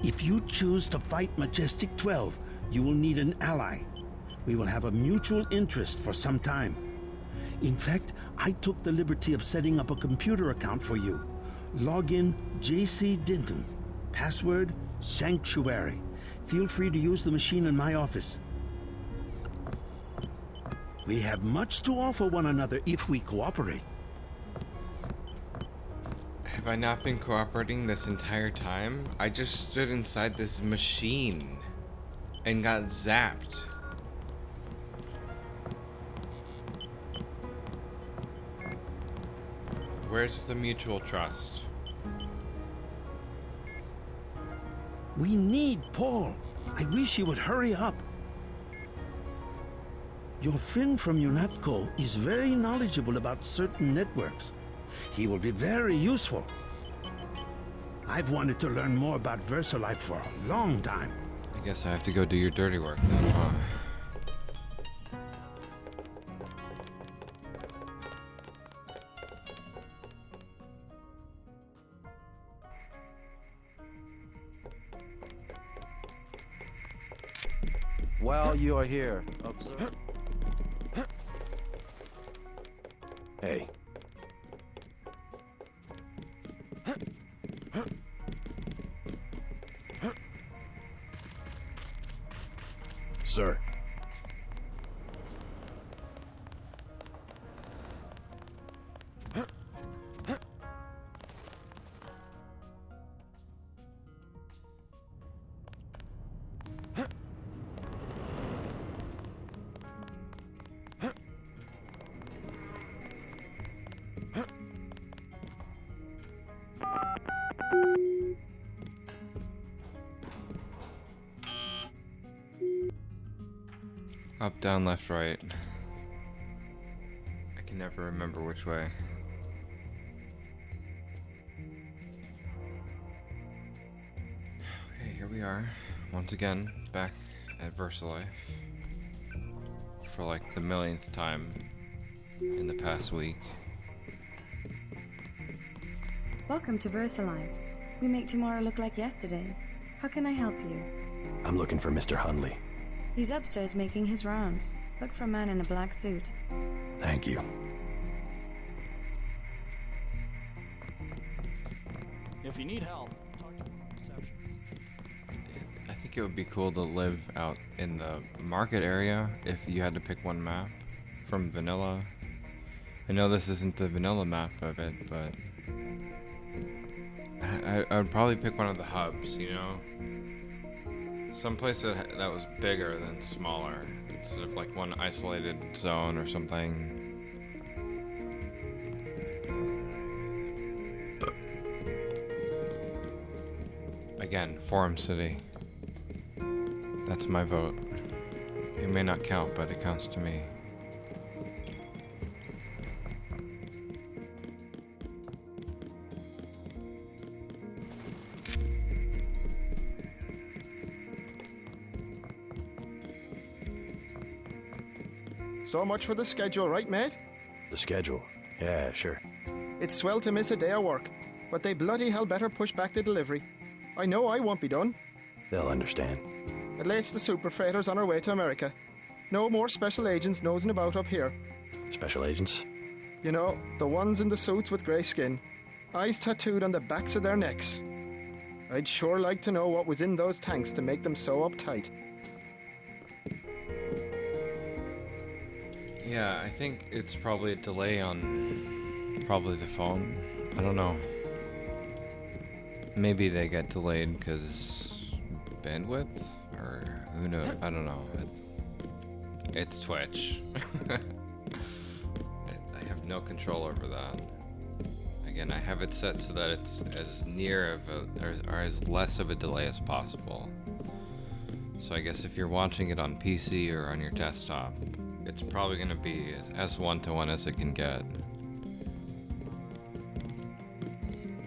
If you choose to fight Majestic 12, you will need an ally. We will have a mutual interest for some time. In fact, I took the liberty of setting up a computer account for you. Login JC Denton. Password Sanctuary. Feel free to use the machine in my office. We have much to offer one another if we cooperate. Have I not been cooperating this entire time? I just stood inside this machine and got zapped. Where's the mutual trust? We need Paul. I wish he would hurry up. Your friend from UNATCO is very knowledgeable about certain networks. He will be very useful. I've wanted to learn more about VersaLife for a long time. I guess I have to go do your dirty work then, huh? While you are here, observe. Hey. Sir. Up, down, left, right. I can never remember which way. Okay, here we are. once again, back at VersaLife for like the millionth time in the past week. Welcome to VersaLife. We make tomorrow look like yesterday. How can I help you? I'm looking for Mr. Hundley. He's upstairs making his rounds. Look for a man in a black suit. Thank you. If you need help, talk to the receptionist. I think it would be cool to live out in the market area if you had to pick one map from vanilla. I know this isn't the vanilla map of it, but I would probably pick one of the hubs, you know? Someplace that was bigger than smaller, instead of like one isolated zone or something. Again, Forum City. That's my vote. It may not count, but it counts to me. So much for the schedule, right, mate? The schedule? Yeah, sure. It's swell to miss a day of work, but they bloody hell better push back the delivery. I know I won't be done. They'll understand. At least the super freighters on our way to America. No more special agents nosing about up here. Special agents? You know, the ones in the suits with grey skin. Eyes tattooed on the backs of their necks. I'd sure like to know what was in those tanks to make them so uptight. Yeah, I think it's probably a delay on probably the phone. I don't know. Maybe they get delayed because bandwidth, or who knows? I don't know. It's Twitch. I have no control over that. Again, I have it set so that it's as near of or as less of a delay as possible. So I guess if you're watching it on PC or on your desktop, it's probably going to be as one-to-one as it can get.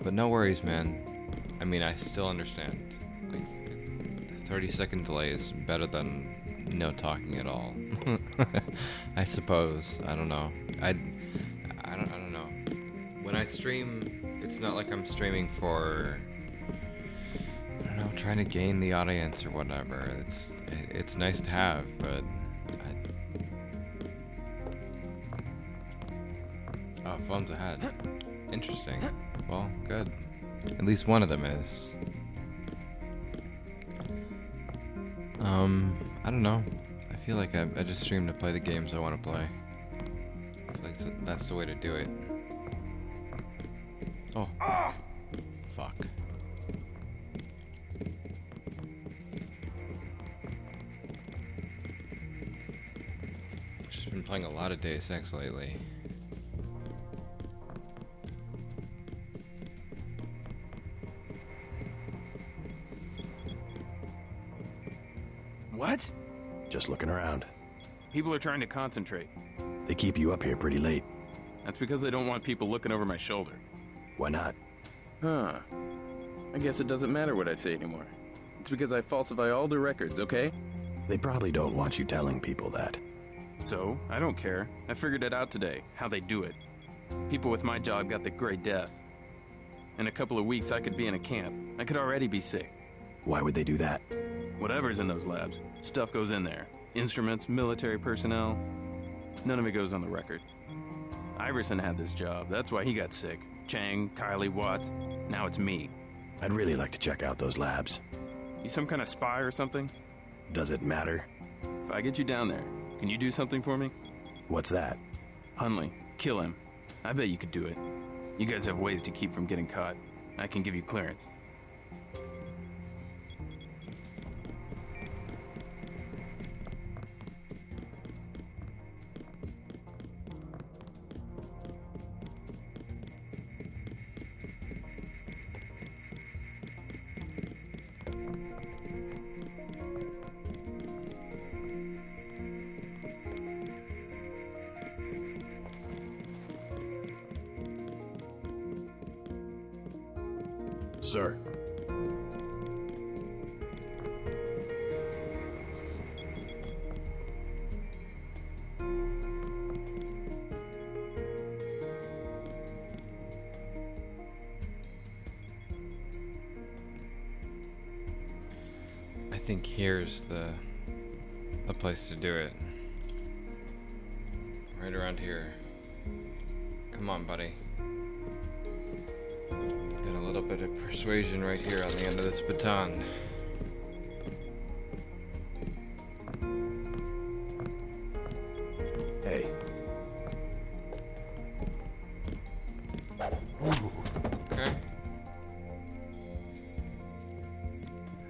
But no worries, man. I mean, I still understand. Like, 30-second delay is better than no talking at all. I suppose. I don't know. I don't know. When I stream, it's not like I'm streaming for, I don't know, trying to gain the audience or whatever. It's nice to have, but oh, phone's ahead. Interesting. Well, good. At least one of them is. I don't know. I feel like I just stream to play the games I want to play. I feel like that's the way to do it. Oh. Fuck. I've just been playing a lot of Deus Ex lately. What? Just looking around. People are trying to concentrate. They keep you up here pretty late. That's because they don't want people looking over my shoulder. Why not? Huh. I guess it doesn't matter what I say anymore. It's because I falsify all the records, okay? They probably don't want you telling people that. So, I don't care. I figured it out today, how they do it. People with my job got the Great Death. In a couple of weeks, I could be in a camp. I could already be sick. Why would they do that? Whatever's in those labs, stuff goes in there. Instruments, military personnel. None of it goes on the record. Iverson had this job, that's why he got sick. Chang, Kylie, Watts. Now it's me. I'd really like to check out those labs. You some kind of spy or something? Does it matter? If I get you down there, can you do something for me? What's that? Hundley, kill him. I bet you could do it. You guys have ways to keep from getting caught. I can give you clearance. Sir. think here's the place to do it. Right around here. Come on, buddy. Get a little bit of persuasion right here on the end of this baton. Hey. Okay.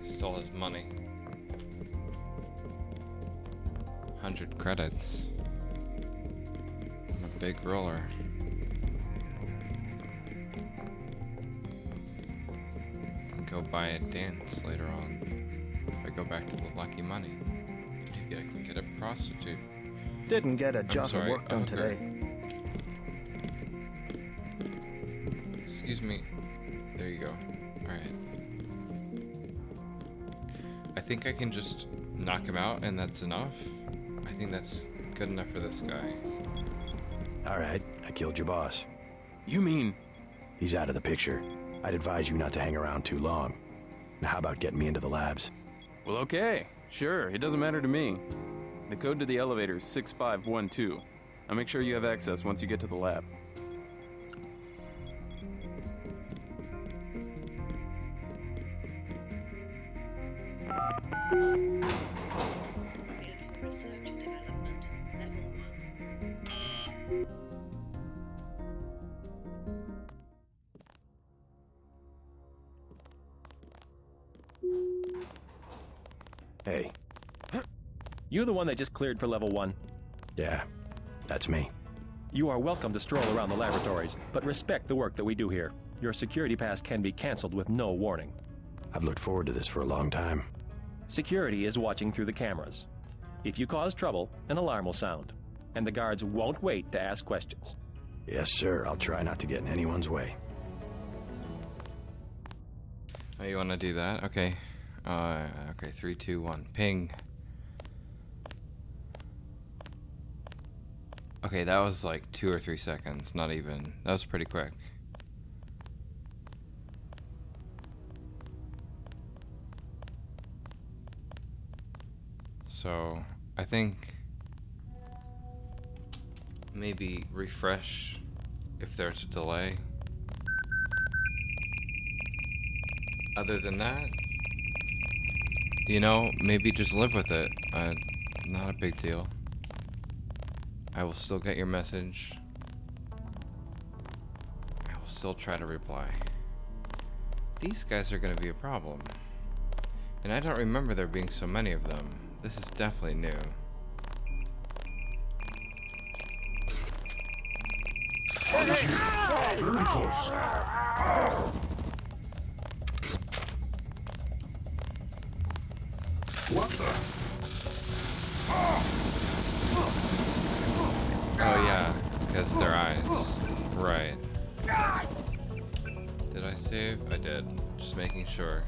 Stole his money. 100 credits. I'm a big roller. Can go buy a dance later on. If I go back to the lucky money, maybe I can get a prostitute. Didn't get a jot of work done okay. today. Excuse me. There you go. Alright. I think I can just knock him out and that's enough. I think that's good enough for this guy. Alright, I killed your boss. You mean? He's out of the picture. I'd advise you not to hang around too long. Now how about getting me into the labs? Well, okay. Sure, it doesn't matter to me. The code to the elevator is 6512. I'll make sure you have access once you get to the lab. Research and development, level 1. Hey. You the one they just cleared for level 1? Yeah, that's me. You are welcome to stroll around the laboratories, but respect the work that we do here. Your security pass can be canceled with no warning. I've looked forward to this for a long time. Security is watching through the cameras. If you cause trouble, an alarm will sound, and the guards won't wait to ask questions. Yes, sir. I'll try not to get in anyone's way. Oh, you want to do that? Okay. Okay, 3, 2, 1. Ping. Okay, that was like 2 or 3 seconds, not even. That was pretty quick. So, I think maybe refresh if there's a delay. Other than that, you know, maybe just live with it. Not a big deal. I will still get your message. I will still try to reply. These guys are going to be a problem. And I don't remember there being so many of them. This is definitely new. Very close. What the? Oh yeah, because their eyes. Right. Did I save? I did. Just making sure.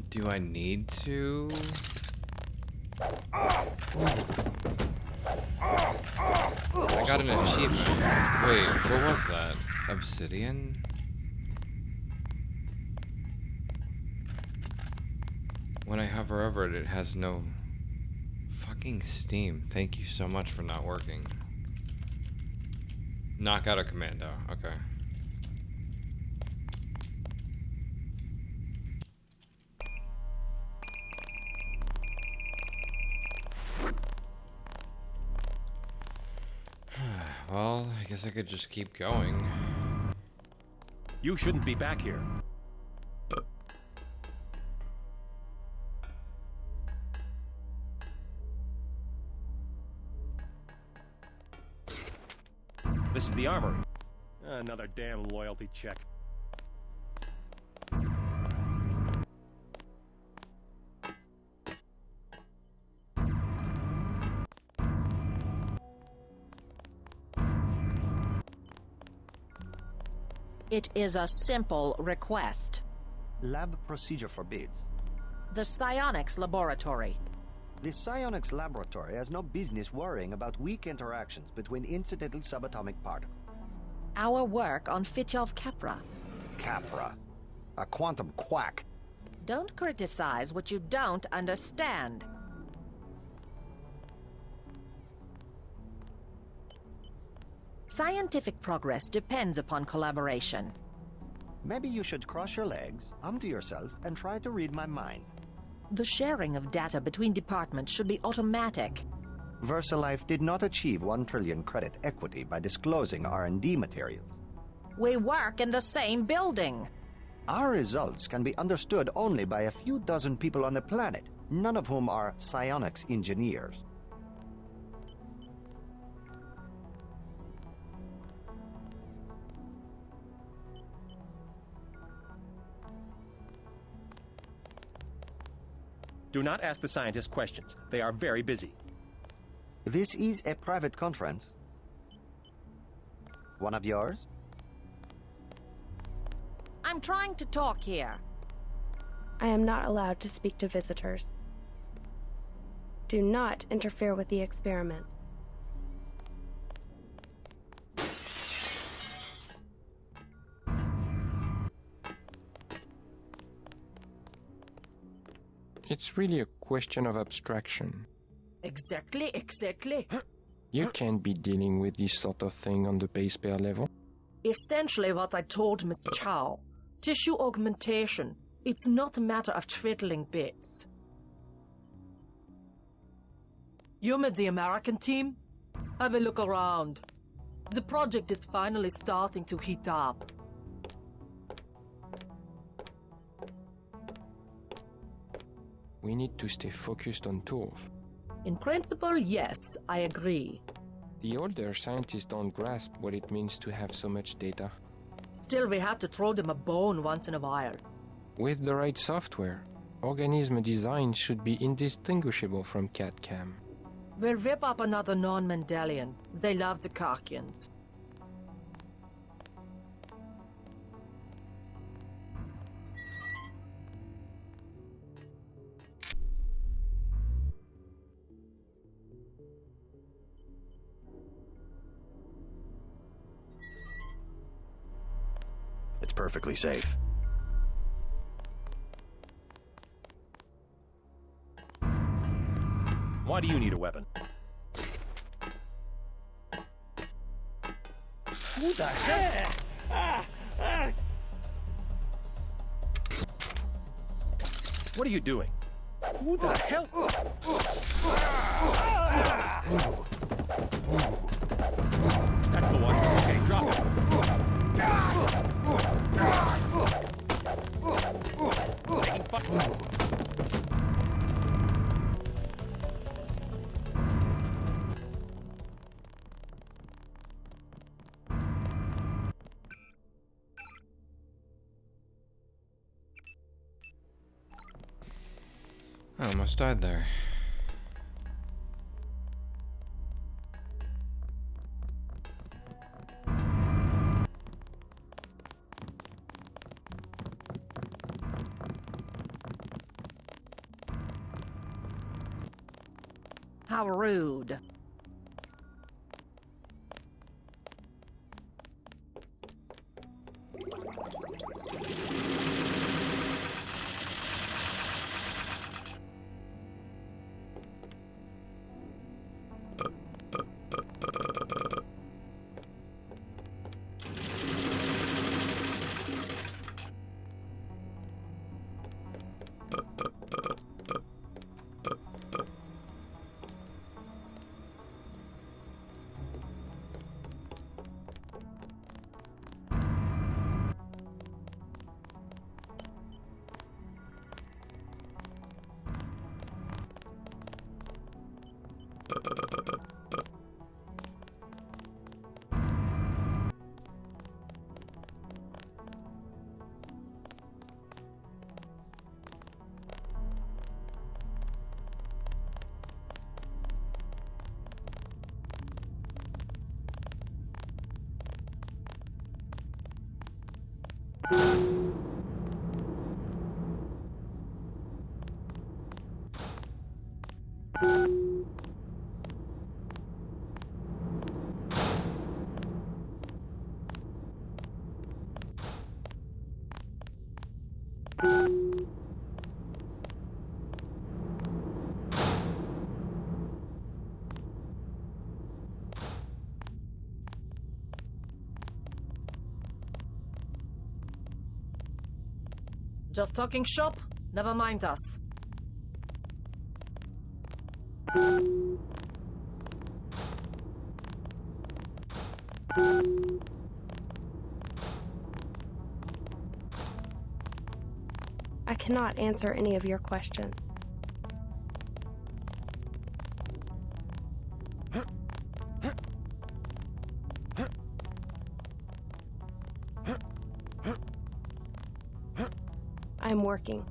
Do I need to? I got an achievement. Wait, what was that? Obsidian? When I hover over it, it has no fucking steam. Thank you so much for not working. Knock out a commando. Okay. Well, I guess I could just keep going. You shouldn't be back here. This is the armory. Another damn loyalty check. It is a simple request. Lab procedure forbids. The psionics laboratory. The psionics laboratory has no business worrying about weak interactions between incidental subatomic particles. Our work on Fitjov Capra. Capra. A quantum quack. Don't criticize what you don't understand. Scientific progress depends upon collaboration. Maybe you should cross your legs, to yourself, and try to read my mind. The sharing of data between departments should be automatic. VersaLife did not achieve 1 trillion credit equity by disclosing R&D materials. We work in the same building. Our results can be understood only by a few dozen people on the planet, none of whom are psionics engineers. Do not ask the scientists questions. They are very busy. This is a private conference. One of yours? I'm trying to talk here. I am not allowed to speak to visitors. Do not interfere with the experiment. It's really a question of abstraction. Exactly. You can't be dealing with this sort of thing on the base pair level. Essentially what I told Miss Chow. Tissue augmentation. It's not a matter of twiddling bits. You met the American team? Have a look around. The project is finally starting to heat up. We need to stay focused on tools. In principle, yes, I agree. The older scientists don't grasp what it means to have so much data. Still, we have to throw them a bone once in a while. With the right software, organism design should be indistinguishable from CAD-CAM. We'll rip up another non-Mendelian. They love the Karkians. It's perfectly safe. Why do you need a weapon? Who the hell? What are you doing? Who the hell? That's the one. Okay, drop it. Taking fire. I almost died there. How rude. Just talking shop? Never mind us. I cannot answer any of your questions. I'm working.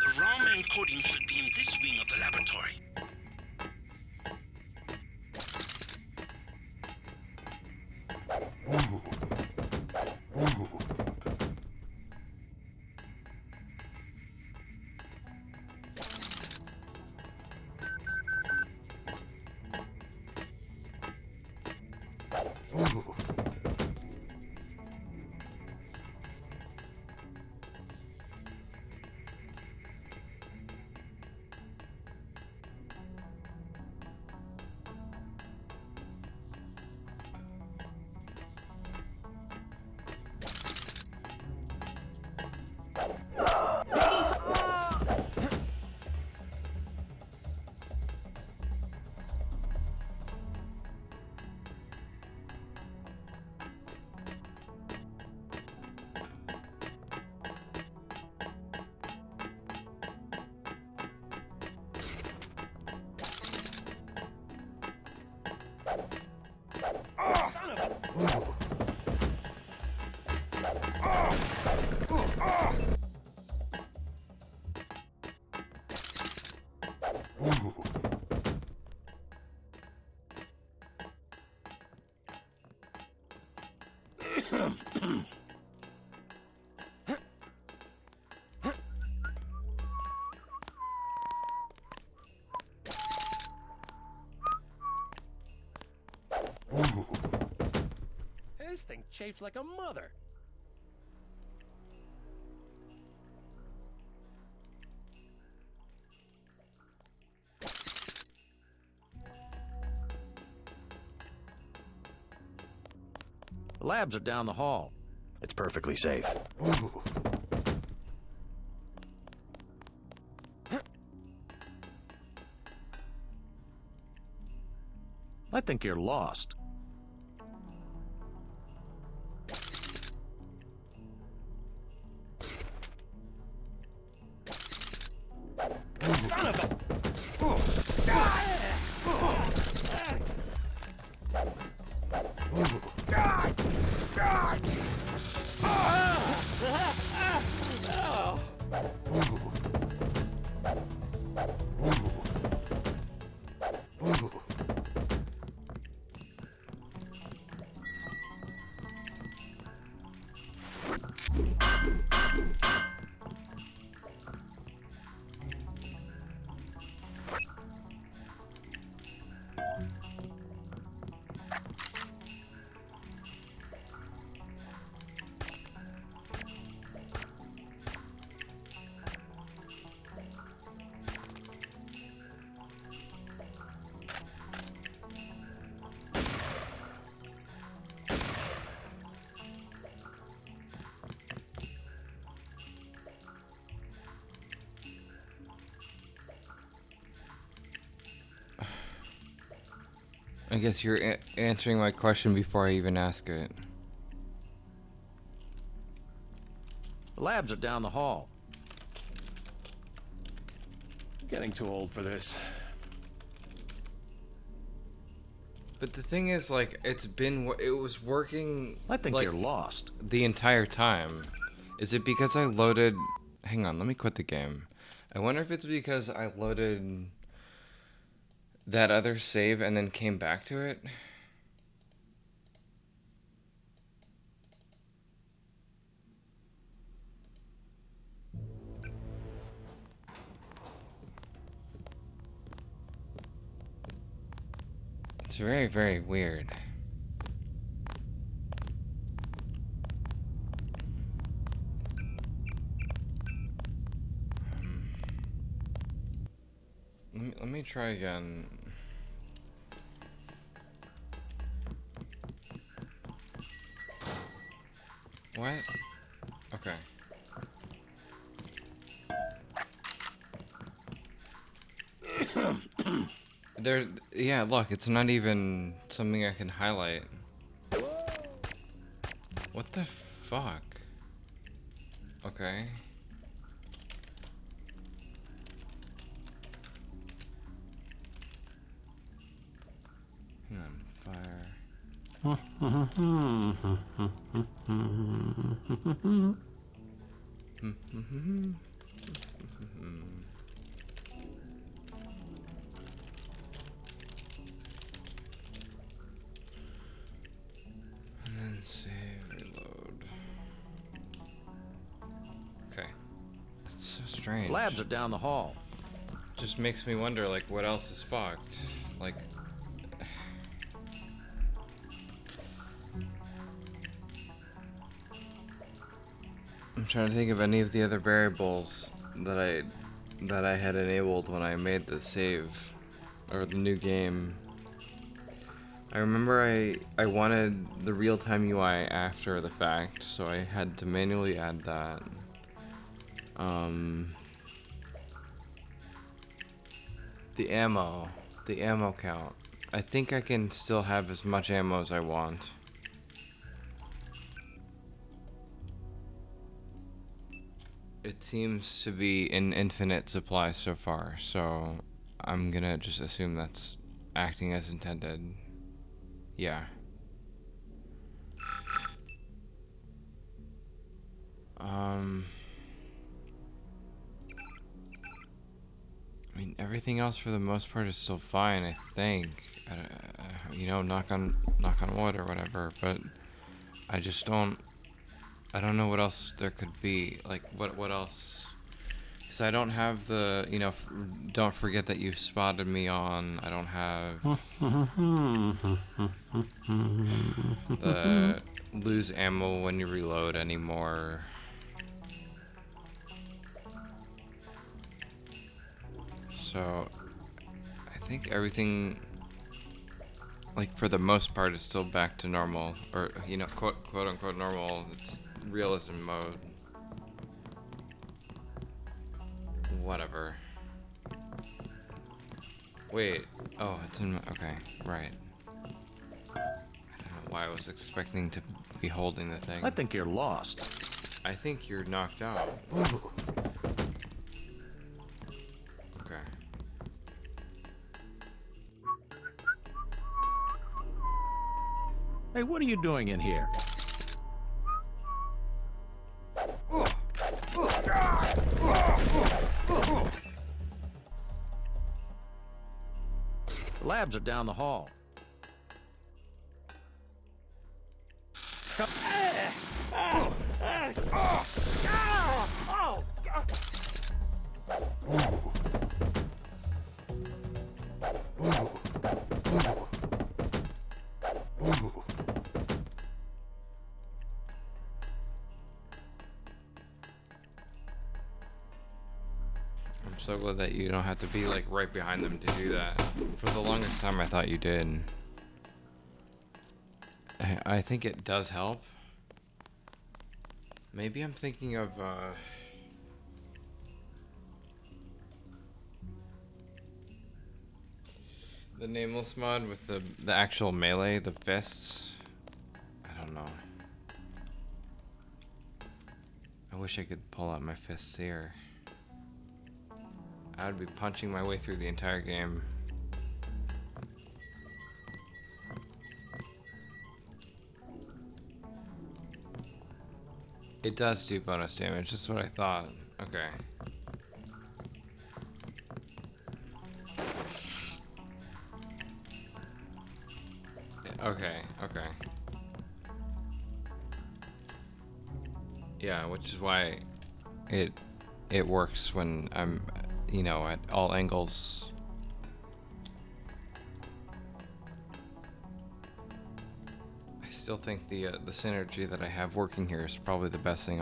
The raw man coding should be in this wing of the laboratory. This thing chafes like a mother. The labs are down the hall. It's perfectly safe. I think you're lost. Son of a... I guess you're answering my question before I even ask it. The labs are down the hall. I'm getting too old for this. But the thing is, like, it was working. I think like, you're lost. The entire time. Is it because I loaded... Hang on, let me quit the game. I wonder if it's because I loaded that other save and then came back to it. It's very, very weird. Let me try again. What? Okay. Yeah, look, it's not even something I can highlight. What the fuck? Okay. Hang on, fire. And then save, reload. Okay. That's so strange. Labs are down the hall. Just makes me wonder, like, what else is fucked? Like... I'm trying to think of any of the other variables that I had enabled when I made the save or the new game. I remember I wanted the real-time UI after the fact, so I had to manually add that. The ammo count. I think I can still have as much ammo as I want. It seems to be an infinite supply so far, so I'm gonna just assume that's acting as intended. Yeah. I mean, everything else for the most part is still fine, I think. You know, knock on wood or whatever, but I just don't know what else there could be. Like, what else? Because I don't have the, you know, don't forget that you spotted me on. I don't have the lose ammo when you reload anymore. So, I think everything, like, for the most part, is still back to normal. Or, you know, quote unquote normal. It's realism mode. Whatever. Wait. Oh, it's in. Okay, right. I don't know why I was expecting to be holding the thing. I think you're lost. I think you're knocked out. Okay. Hey, what are you doing in here? The labs are down the hall. I'm so glad that you don't have to be like right behind them to do that. For the longest time I thought you did. I think it does help. Maybe I'm thinking of The nameless mod with the actual melee, the fists. I don't know. I wish I could pull out my fists here. I would be punching my way through the entire game. It does do bonus damage, that's what I thought. Okay. Okay, okay. Yeah, which is why it works when I'm, you know, at all angles. I still think the synergy that I have working here is probably the best thing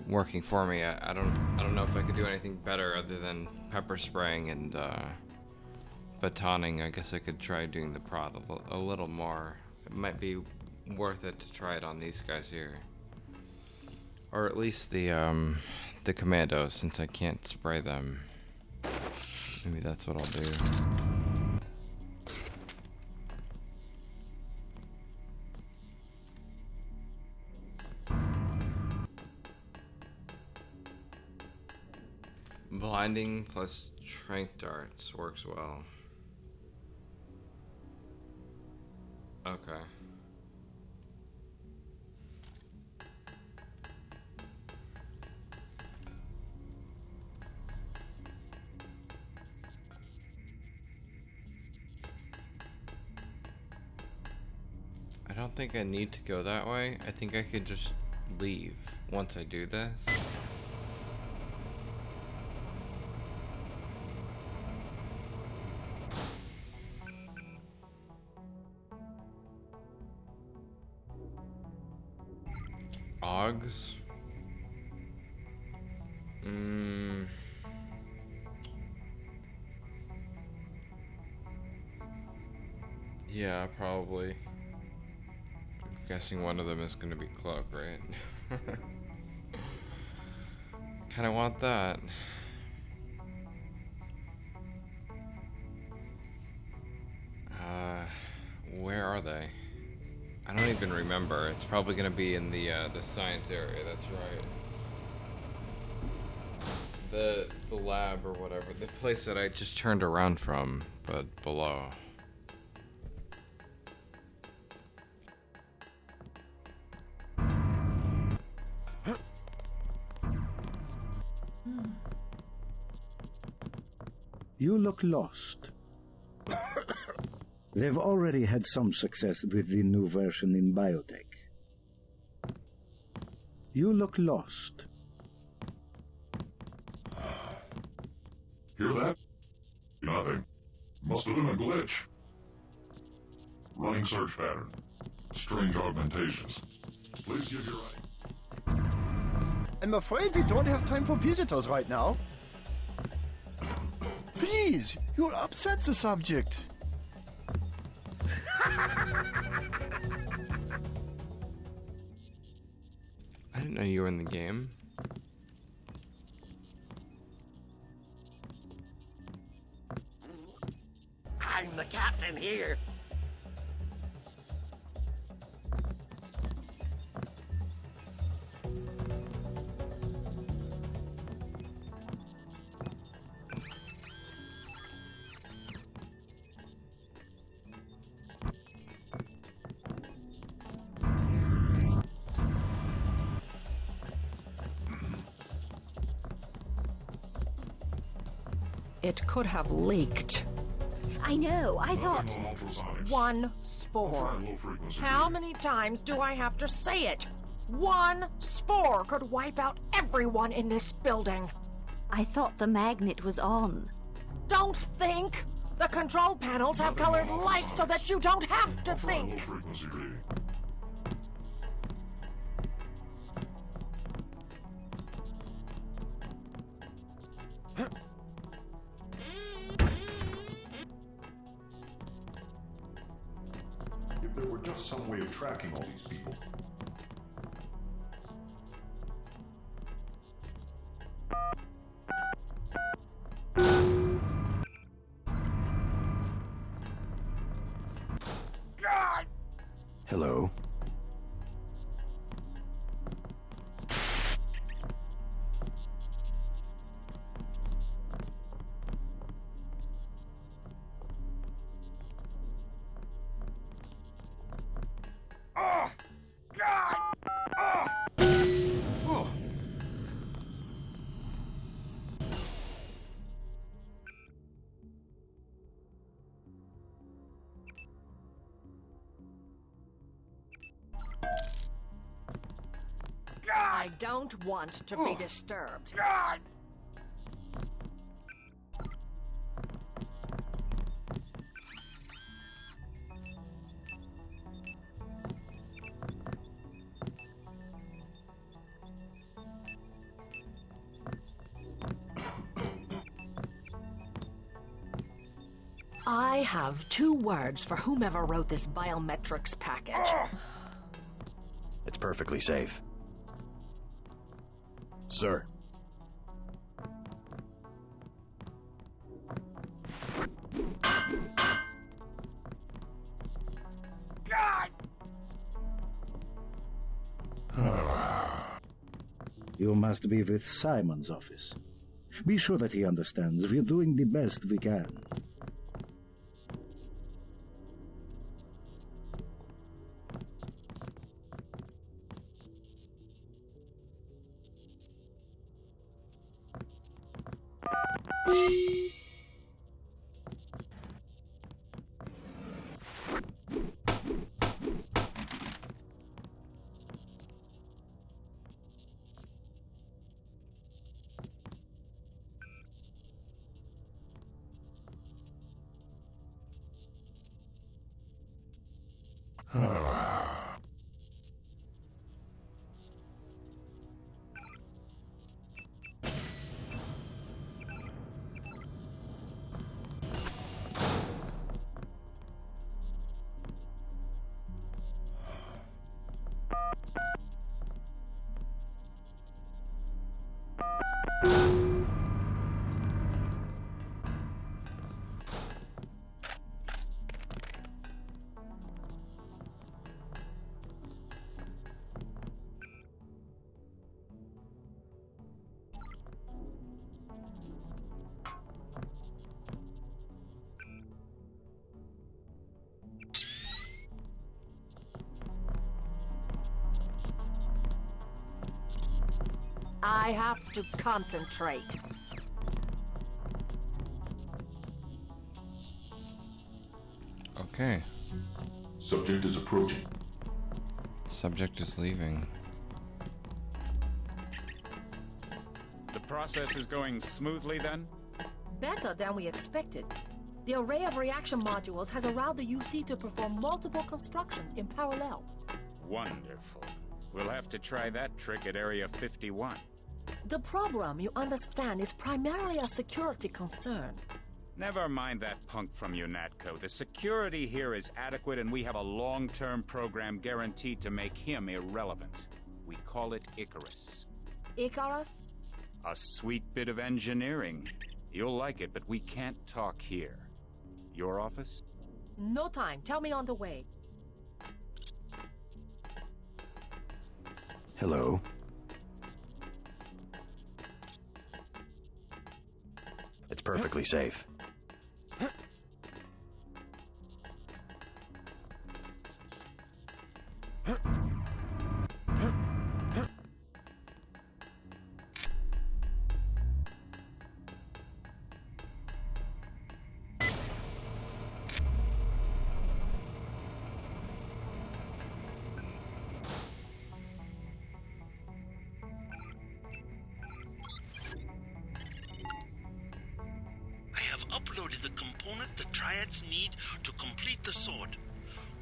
working for me. I don't know if I could do anything better other than pepper spraying and batoning. I guess I could try doing the prod a little more. It might be worth it to try it on these guys here. Or at least the commandos, since I can't spray them. Maybe that's what I'll do. Blinding plus trank darts works well. Okay. I don't think I need to go that way. I think I could just leave once I do this. Augs? Yeah, probably. I'm guessing one of them is gonna be Cloak, right? Kinda want that. Where are they? I don't even remember. It's probably gonna be in the science area. That's right. The lab or whatever. The place that I just turned around from, but below. You look lost. They've already had some success with the new version in biotech. You look lost. Hear that? Nothing. Must have been a glitch. Running search pattern. Strange augmentations. Please give your right. I'm afraid we don't have time for visitors right now. Please, you'll upset the subject. I didn't know you were in the game. I'm the captain here. It could have leaked. I know, I thought... One spore. How many times do I have to say it? One spore could wipe out everyone in this building. I thought the magnet was on. Don't think! The control panels have colored lights so that you don't have to think! If there were just some way of tracking all these people. I don't want to be disturbed. I have 2 words for whomever wrote this biometrics package. It's perfectly safe. Sir. You must be with Simon's office. Be sure that he understands we're doing the best we can. I have to concentrate. Okay. Subject is approaching. Subject is leaving. The process is going smoothly then? Better than we expected. The array of reaction modules has allowed the UC to perform multiple constructions in parallel. Wonderful. We'll have to try that trick at Area 51. The problem, you understand, is primarily a security concern. Never mind that punk from UNATCO. The security here is adequate, and we have a long-term program guaranteed to make him irrelevant. We call it Icarus. Icarus? A sweet bit of engineering. You'll like it, but we can't talk here. Your office? No time. Tell me on the way. Hello. It's perfectly safe. Uploaded the component the Triads need to complete the sword.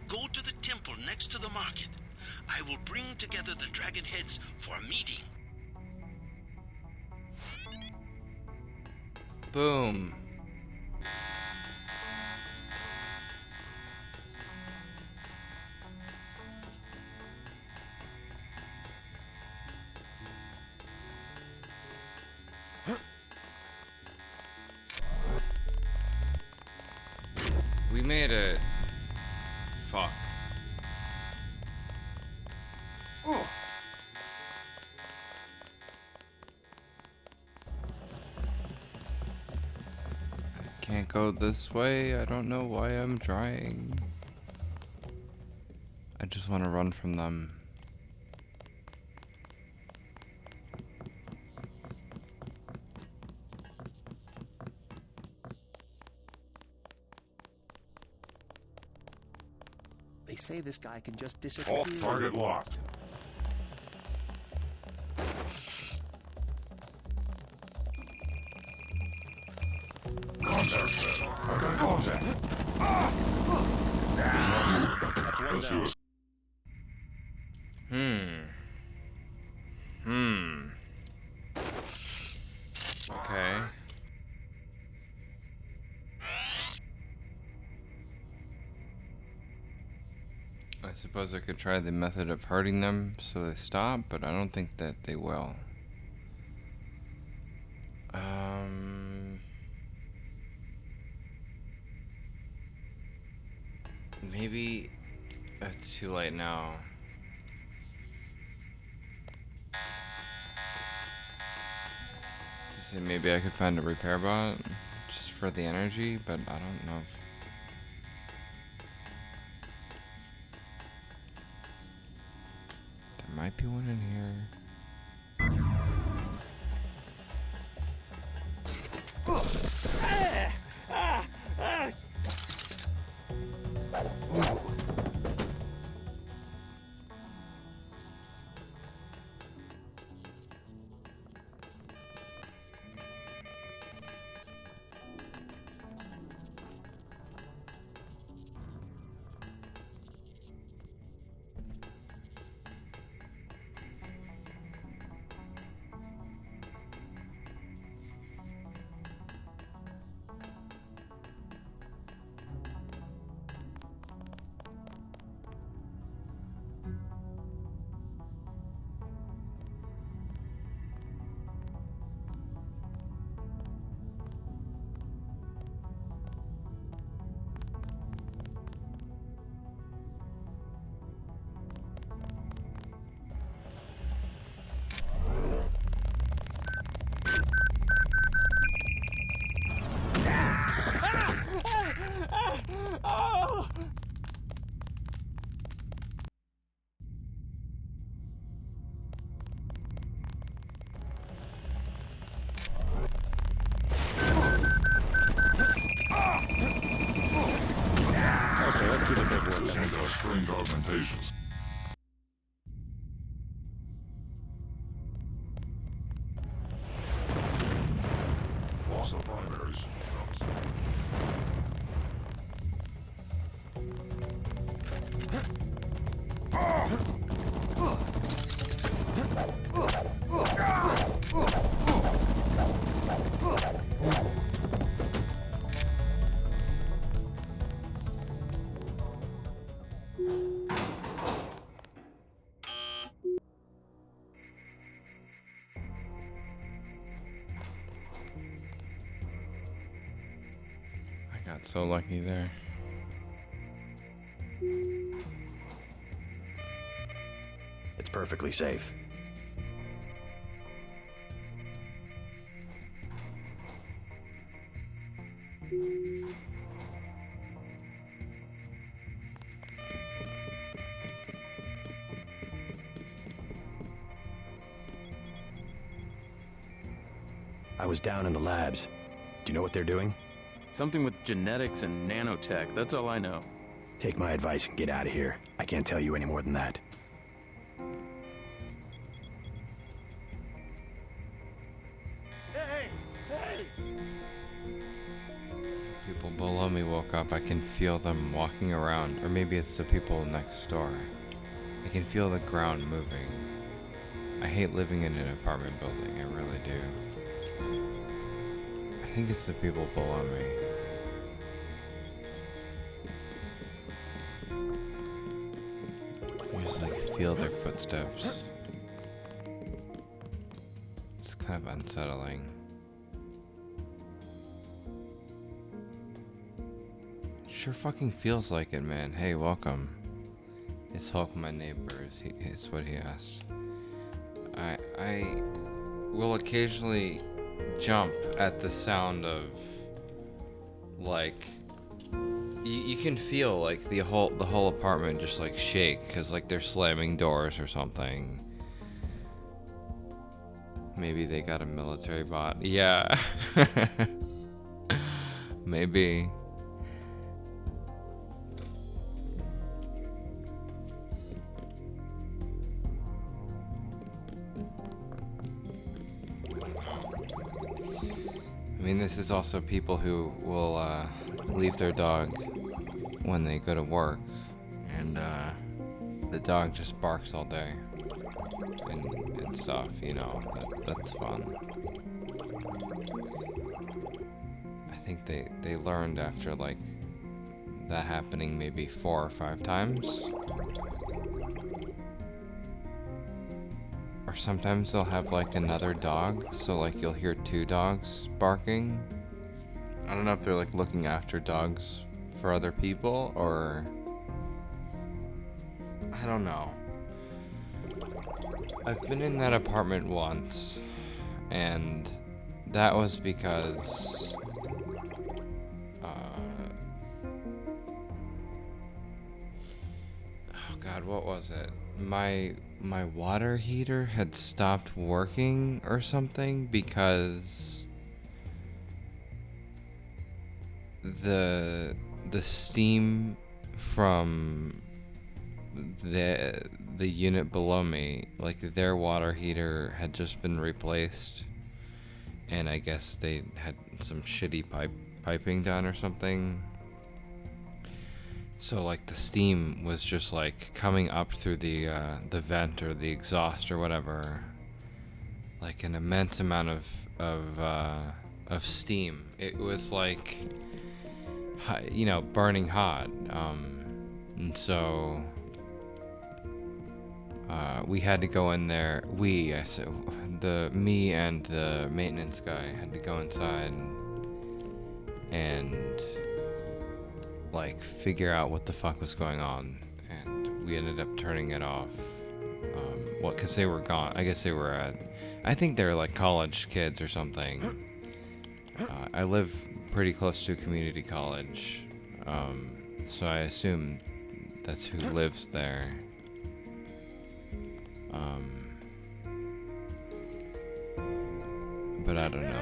Go to the temple next to the market. I will bring together the dragon heads for a meeting. Boom. We made it. Fuck. Oh. I can't go this way. I don't know why I'm trying. I just want to run from them. They say this guy can just disappear. Off target locked. Contact, man. I got contact. Let's do it. Okay. I suppose I could try the method of hurting them so they stop, but I don't think that they will. Maybe it's too late now. So maybe I could find a repair bot just for the energy, but I don't know if... There might be one in here. Okay, let's do the big one. This one's got strange augmentations. Loss of primaries. I got so lucky there. It's perfectly safe. I was down in the labs. Do you know what they're doing? Something with genetics and nanotech, that's all I know. Take my advice and get out of here. I can't tell you any more than that. People below me woke up. I can feel them walking around. Or maybe it's the people next door. I can feel the ground moving. I hate living in an apartment building. I really do. I think it's the people below me. I just like feel their footsteps. It's kind of unsettling. Sure fucking feels like it, man. Hey, welcome. Is Hulk my neighbor? Is what he asked. I will occasionally jump at the sound of, like, you can feel like the whole apartment just like shake because like they're slamming doors or something. Maybe they got a military bot. Yeah. Maybe. mean, this is also people who will leave their dog when they go to work, and the dog just barks all day and stuff, you know. That's fun. I think they learned after like that happening maybe 4 or 5 times. Or sometimes they'll have like another dog, so like you'll hear 2 dogs barking. I don't know if they're like looking after dogs for other people, or I don't know. I've been in that apartment once, and that was because oh god, what was it? My water heater had stopped working or something because the steam from the unit below me, like their water heater had just been replaced, and I guess they had some shitty piping done or something. So like the steam was just like coming up through the vent or the exhaust or whatever, like an immense amount of steam. It was like, you know, burning hot, and so we had to go in there. Me and the maintenance guy had to go inside and like figure out what the fuck was going on, and we ended up turning it off. Because they were gone. I guess they were I think they were like college kids or something. I live pretty close to a community college, so I assume that's who lives there. But I don't know.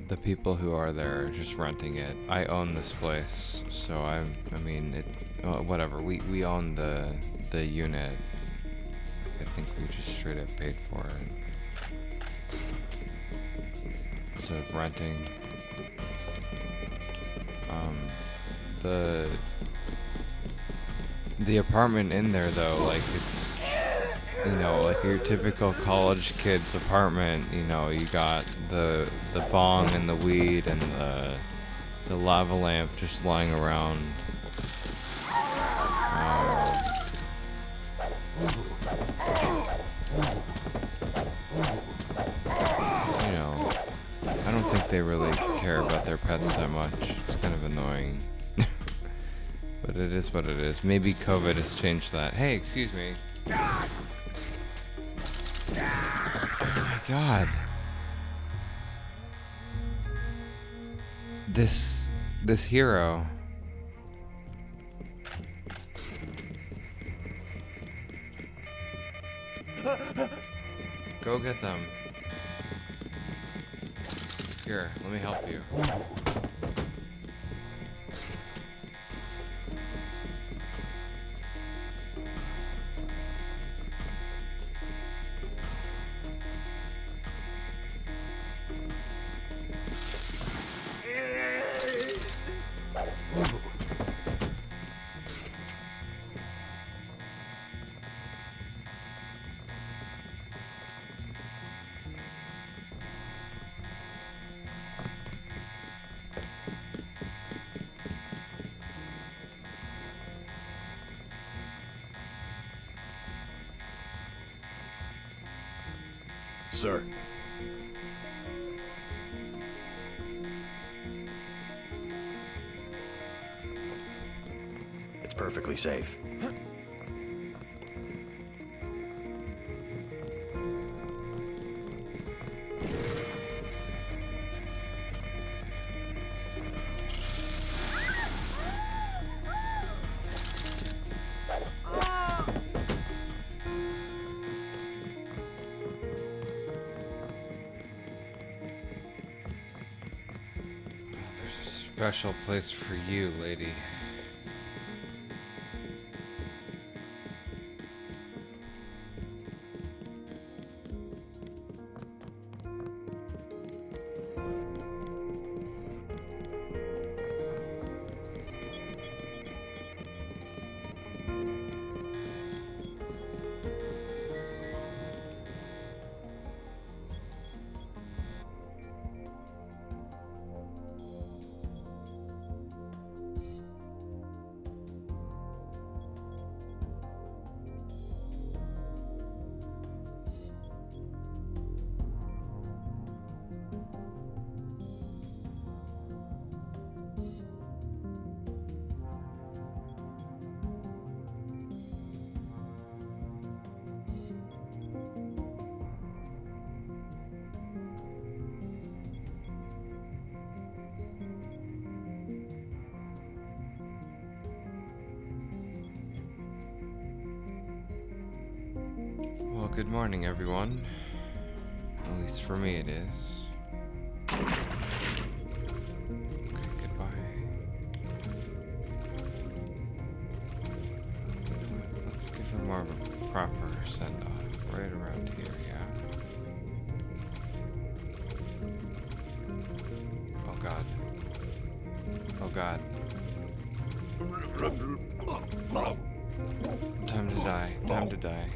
The people who are there are just renting it. I own this place, so I mean, whatever. We own the unit. I think we just straight up paid for it instead of renting. The apartment in there though, like it's, you know, like your typical college kid's apartment. You know, you got the bong and the weed and the lava lamp just lying around. You know, I don't think they really care about their pets that much. It's kind of annoying. But it is what it is. Maybe COVID has changed that. Hey, excuse me. Oh my god. This hero. Go get them. Here, let me help you. Sir. It's perfectly safe. Special place for you, lady. good morning, everyone. At least for me it is. Okay, goodbye. Let's give her more of a proper send-off. Right around here, yeah? Oh god. Oh god. Time to die. Time to die.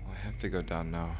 I have to go down now.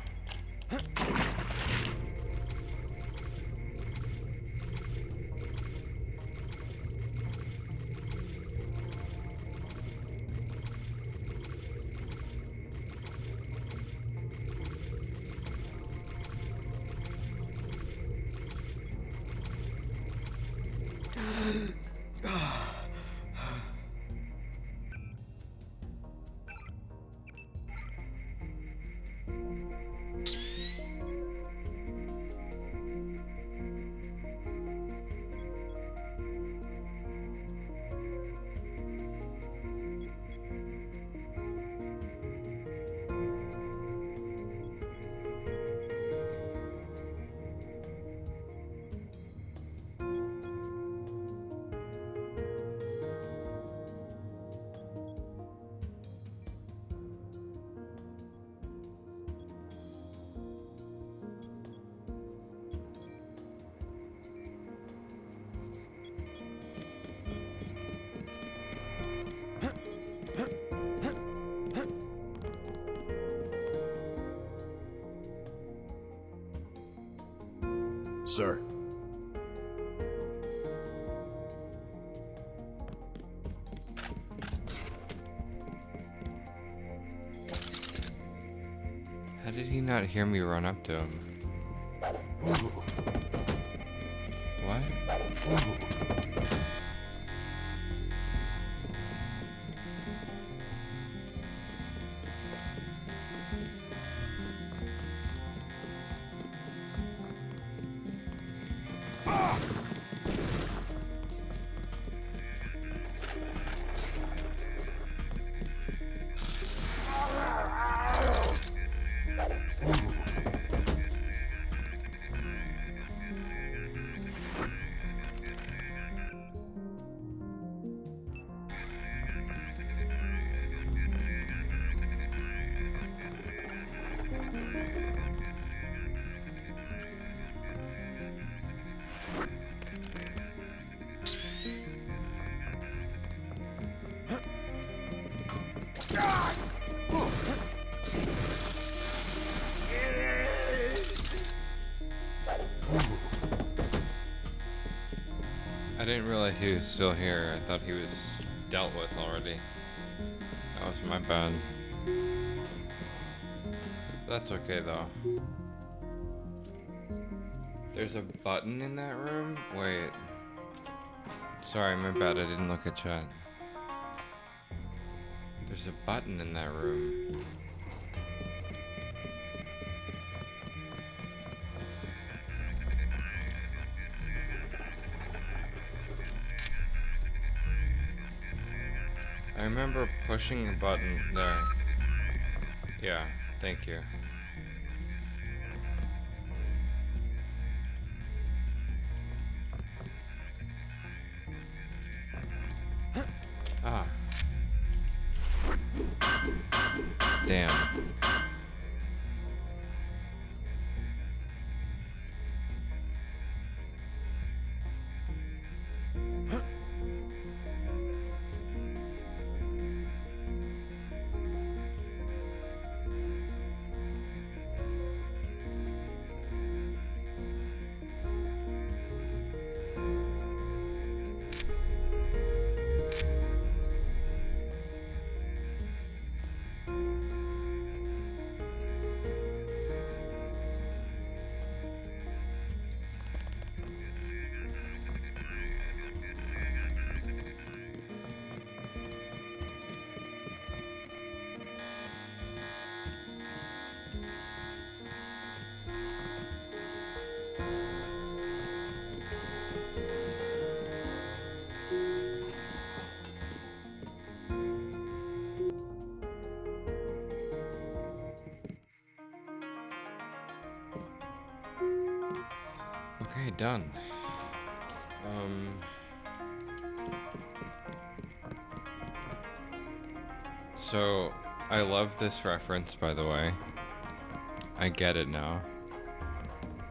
Sir. How did he not hear me run up to him? What? I didn't realize he was still here. I thought he was dealt with already. That was my bad. That's okay though. There's a button in that room? Wait. Sorry, my bad. I didn't look at chat. There's a button in that room. I remember pushing the button there. Yeah, thank you. Ah. Damn. Okay, done. So, I love this reference, by the way. I get it now.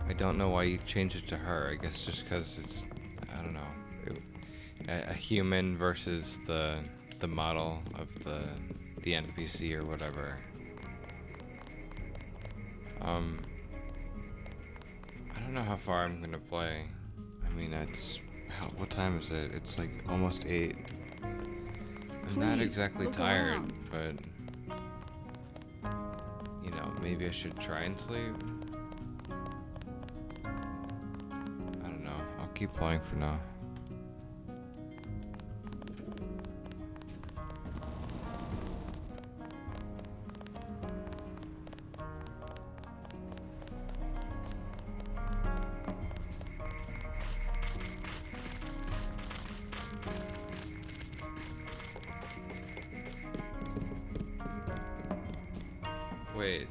I don't know why you changed it to her. I guess just because it's, I don't know, a human versus the model of the NPC or whatever. I don't know how far I'm gonna play. I mean, what time is it? It's like almost 8. I'm not exactly tired, but you know, maybe I should try and sleep. I don't know. I'll keep playing for now. Wait.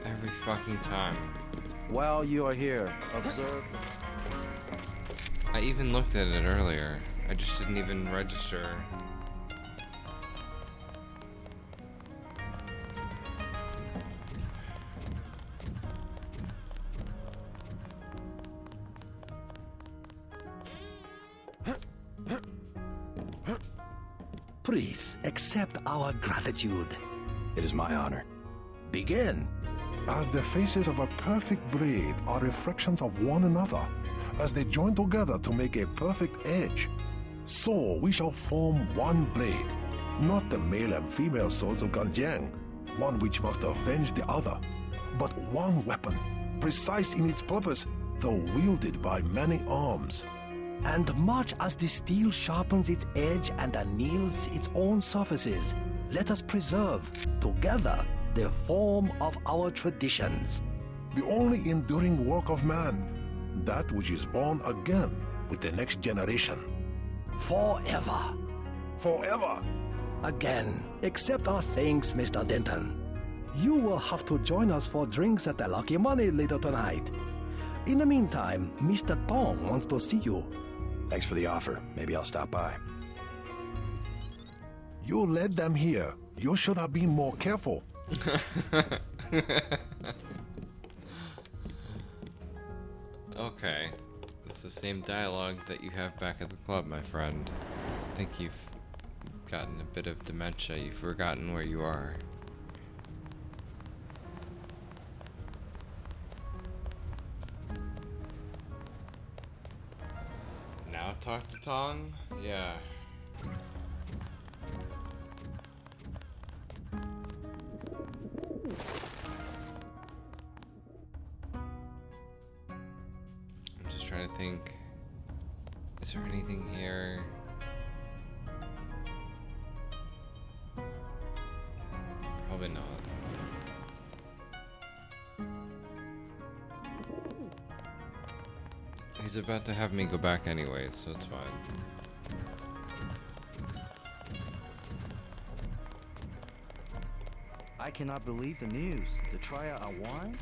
Every fucking time. While you are here, observe. I even looked at it earlier. I just didn't even register. Please accept our gratitude. It is my honor. Begin. As the faces of a perfect blade are reflections of one another, as they join together to make a perfect edge, so we shall form one blade, not the male and female swords of Ganjiang, one which must avenge the other, but one weapon, precise in its purpose, though wielded by many arms. And much as the steel sharpens its edge and anneals its own surfaces, let us preserve, together, the form of our traditions. The only enduring work of man, that which is born again with the next generation. Forever. Forever. Again, accept our thanks, Mr. Denton. You will have to join us for drinks at the Lucky Money later tonight. In the meantime, Mr. Tong wants to see you. Thanks for the offer. Maybe I'll stop by. You led them here. You should have been more careful. Okay. It's the same dialogue that you have back at the club, my friend. I think you've gotten a bit of dementia. You've forgotten where you are. Now talk to Tong? Yeah. I'm just trying to think. Is there anything here? Probably not. He's about to have me go back anyways, so it's fine. I cannot believe the news. The triad are won?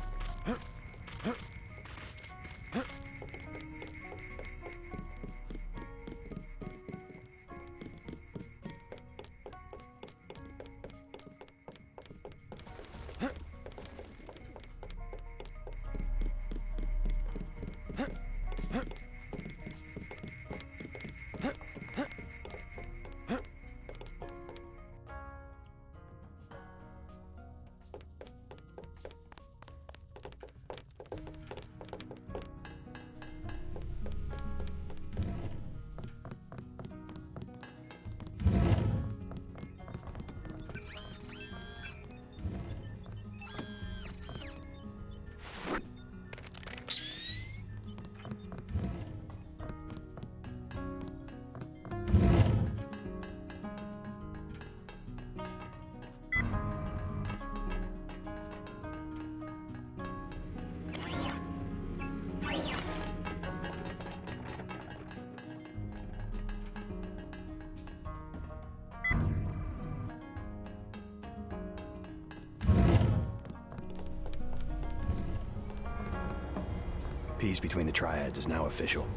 Peace between the Triads is now official.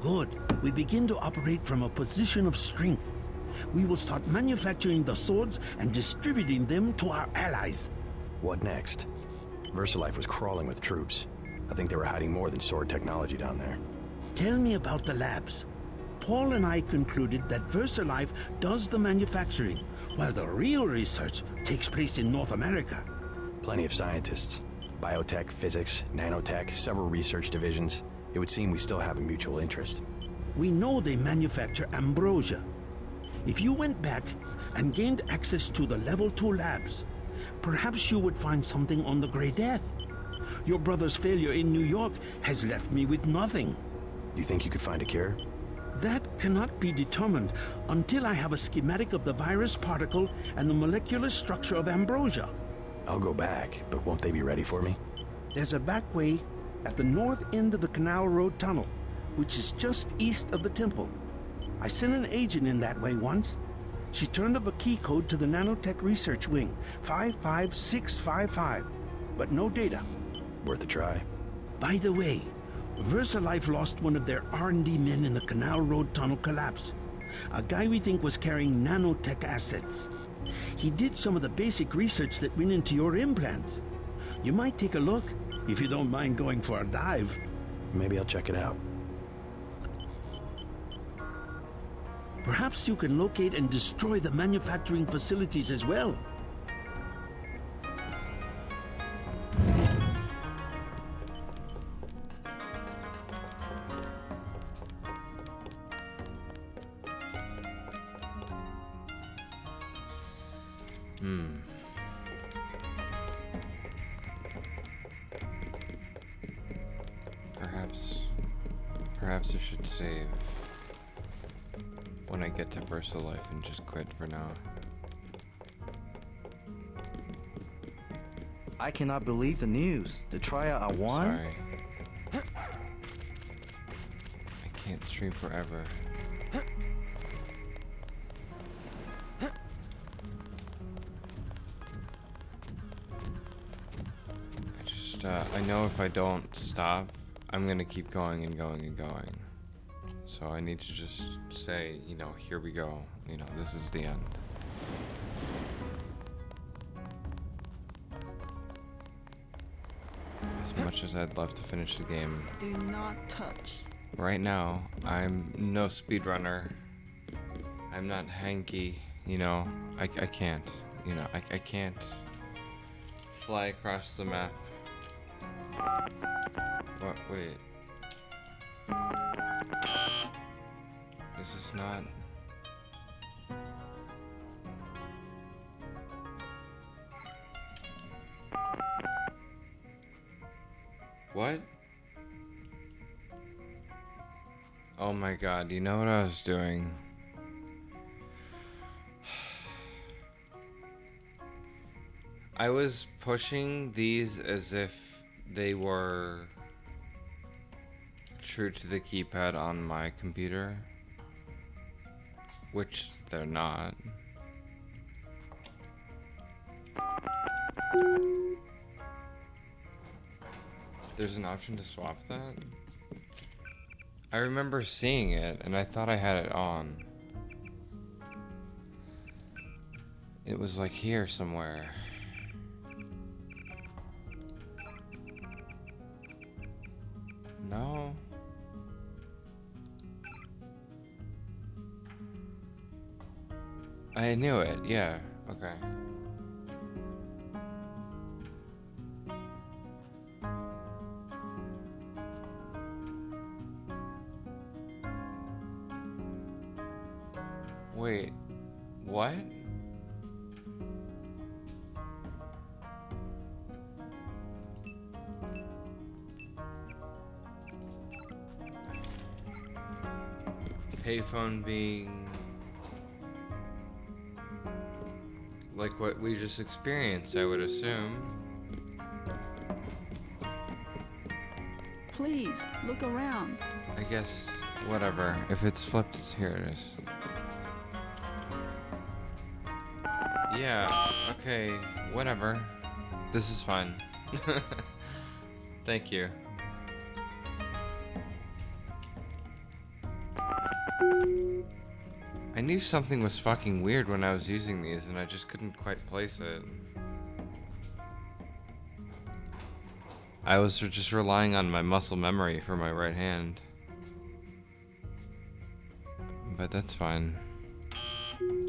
Good. We begin to operate from a position of strength. We will start manufacturing the swords and distributing them to our allies. What next? VersaLife was crawling with troops. I think they were hiding more than sword technology down there. Tell me about the labs. Paul and I concluded that VersaLife does the manufacturing, while the real research takes place in North America. Plenty of scientists. Biotech, physics, nanotech, several research divisions. It would seem we still have a mutual interest. We know they manufacture ambrosia. If you went back and gained access to the Level 2 labs, perhaps you would find something on the Grey Death. Your brother's failure in New York has left me with nothing. You think you could find a cure? That cannot be determined until I have a schematic of the virus particle and the molecular structure of ambrosia. I'll go back, but won't they be ready for me? There's a back way at the north end of the Canal Road Tunnel, which is just east of the temple. I sent an agent in that way once. She turned up a key code to the Nanotech Research Wing, 55655, but no data. Worth a try. By the way, VersaLife lost one of their R&D men in the Canal Road Tunnel collapse. A guy we think was carrying nanotech assets. He did some of the basic research that went into your implants. You might take a look, if you don't mind going for a dive. Maybe I'll check it out. Perhaps you can locate and destroy the manufacturing facilities as well. Perhaps I should save when I get to VersaLife and just quit for now. I cannot believe the news. The Triad are won? Sorry. I can't stream forever. I know if I don't stop, I'm gonna keep going and going and going. So I need to just say, you know, here we go. You know, this is the end. As much as I'd love to finish the game. Do not touch. Right now, I'm no speedrunner. I'm not hanky, you know. I can't, you know, I can't fly across the map. What? Wait. This is not... What? Oh my god, you know what I was doing? I was pushing these as if they were true to the keypad on my computer, which they're not. There's an option to swap that? I remember seeing it and I thought I had it on. It was like here somewhere. No. I knew it, yeah, okay. Wait, what? Payphone being like what we just experienced, I would assume. Please, look around. I guess, whatever. If it's flipped, here it is. Yeah, okay, whatever. This is fine. Thank you. I knew something was fucking weird when I was using these, and I just couldn't quite place it. I was just relying on my muscle memory for my right hand. But that's fine.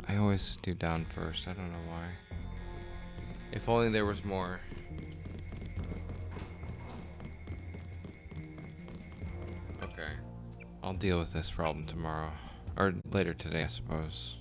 I always do down first, I don't know why. If only there was more. Okay. I'll deal with this problem tomorrow. Or later today, I suppose.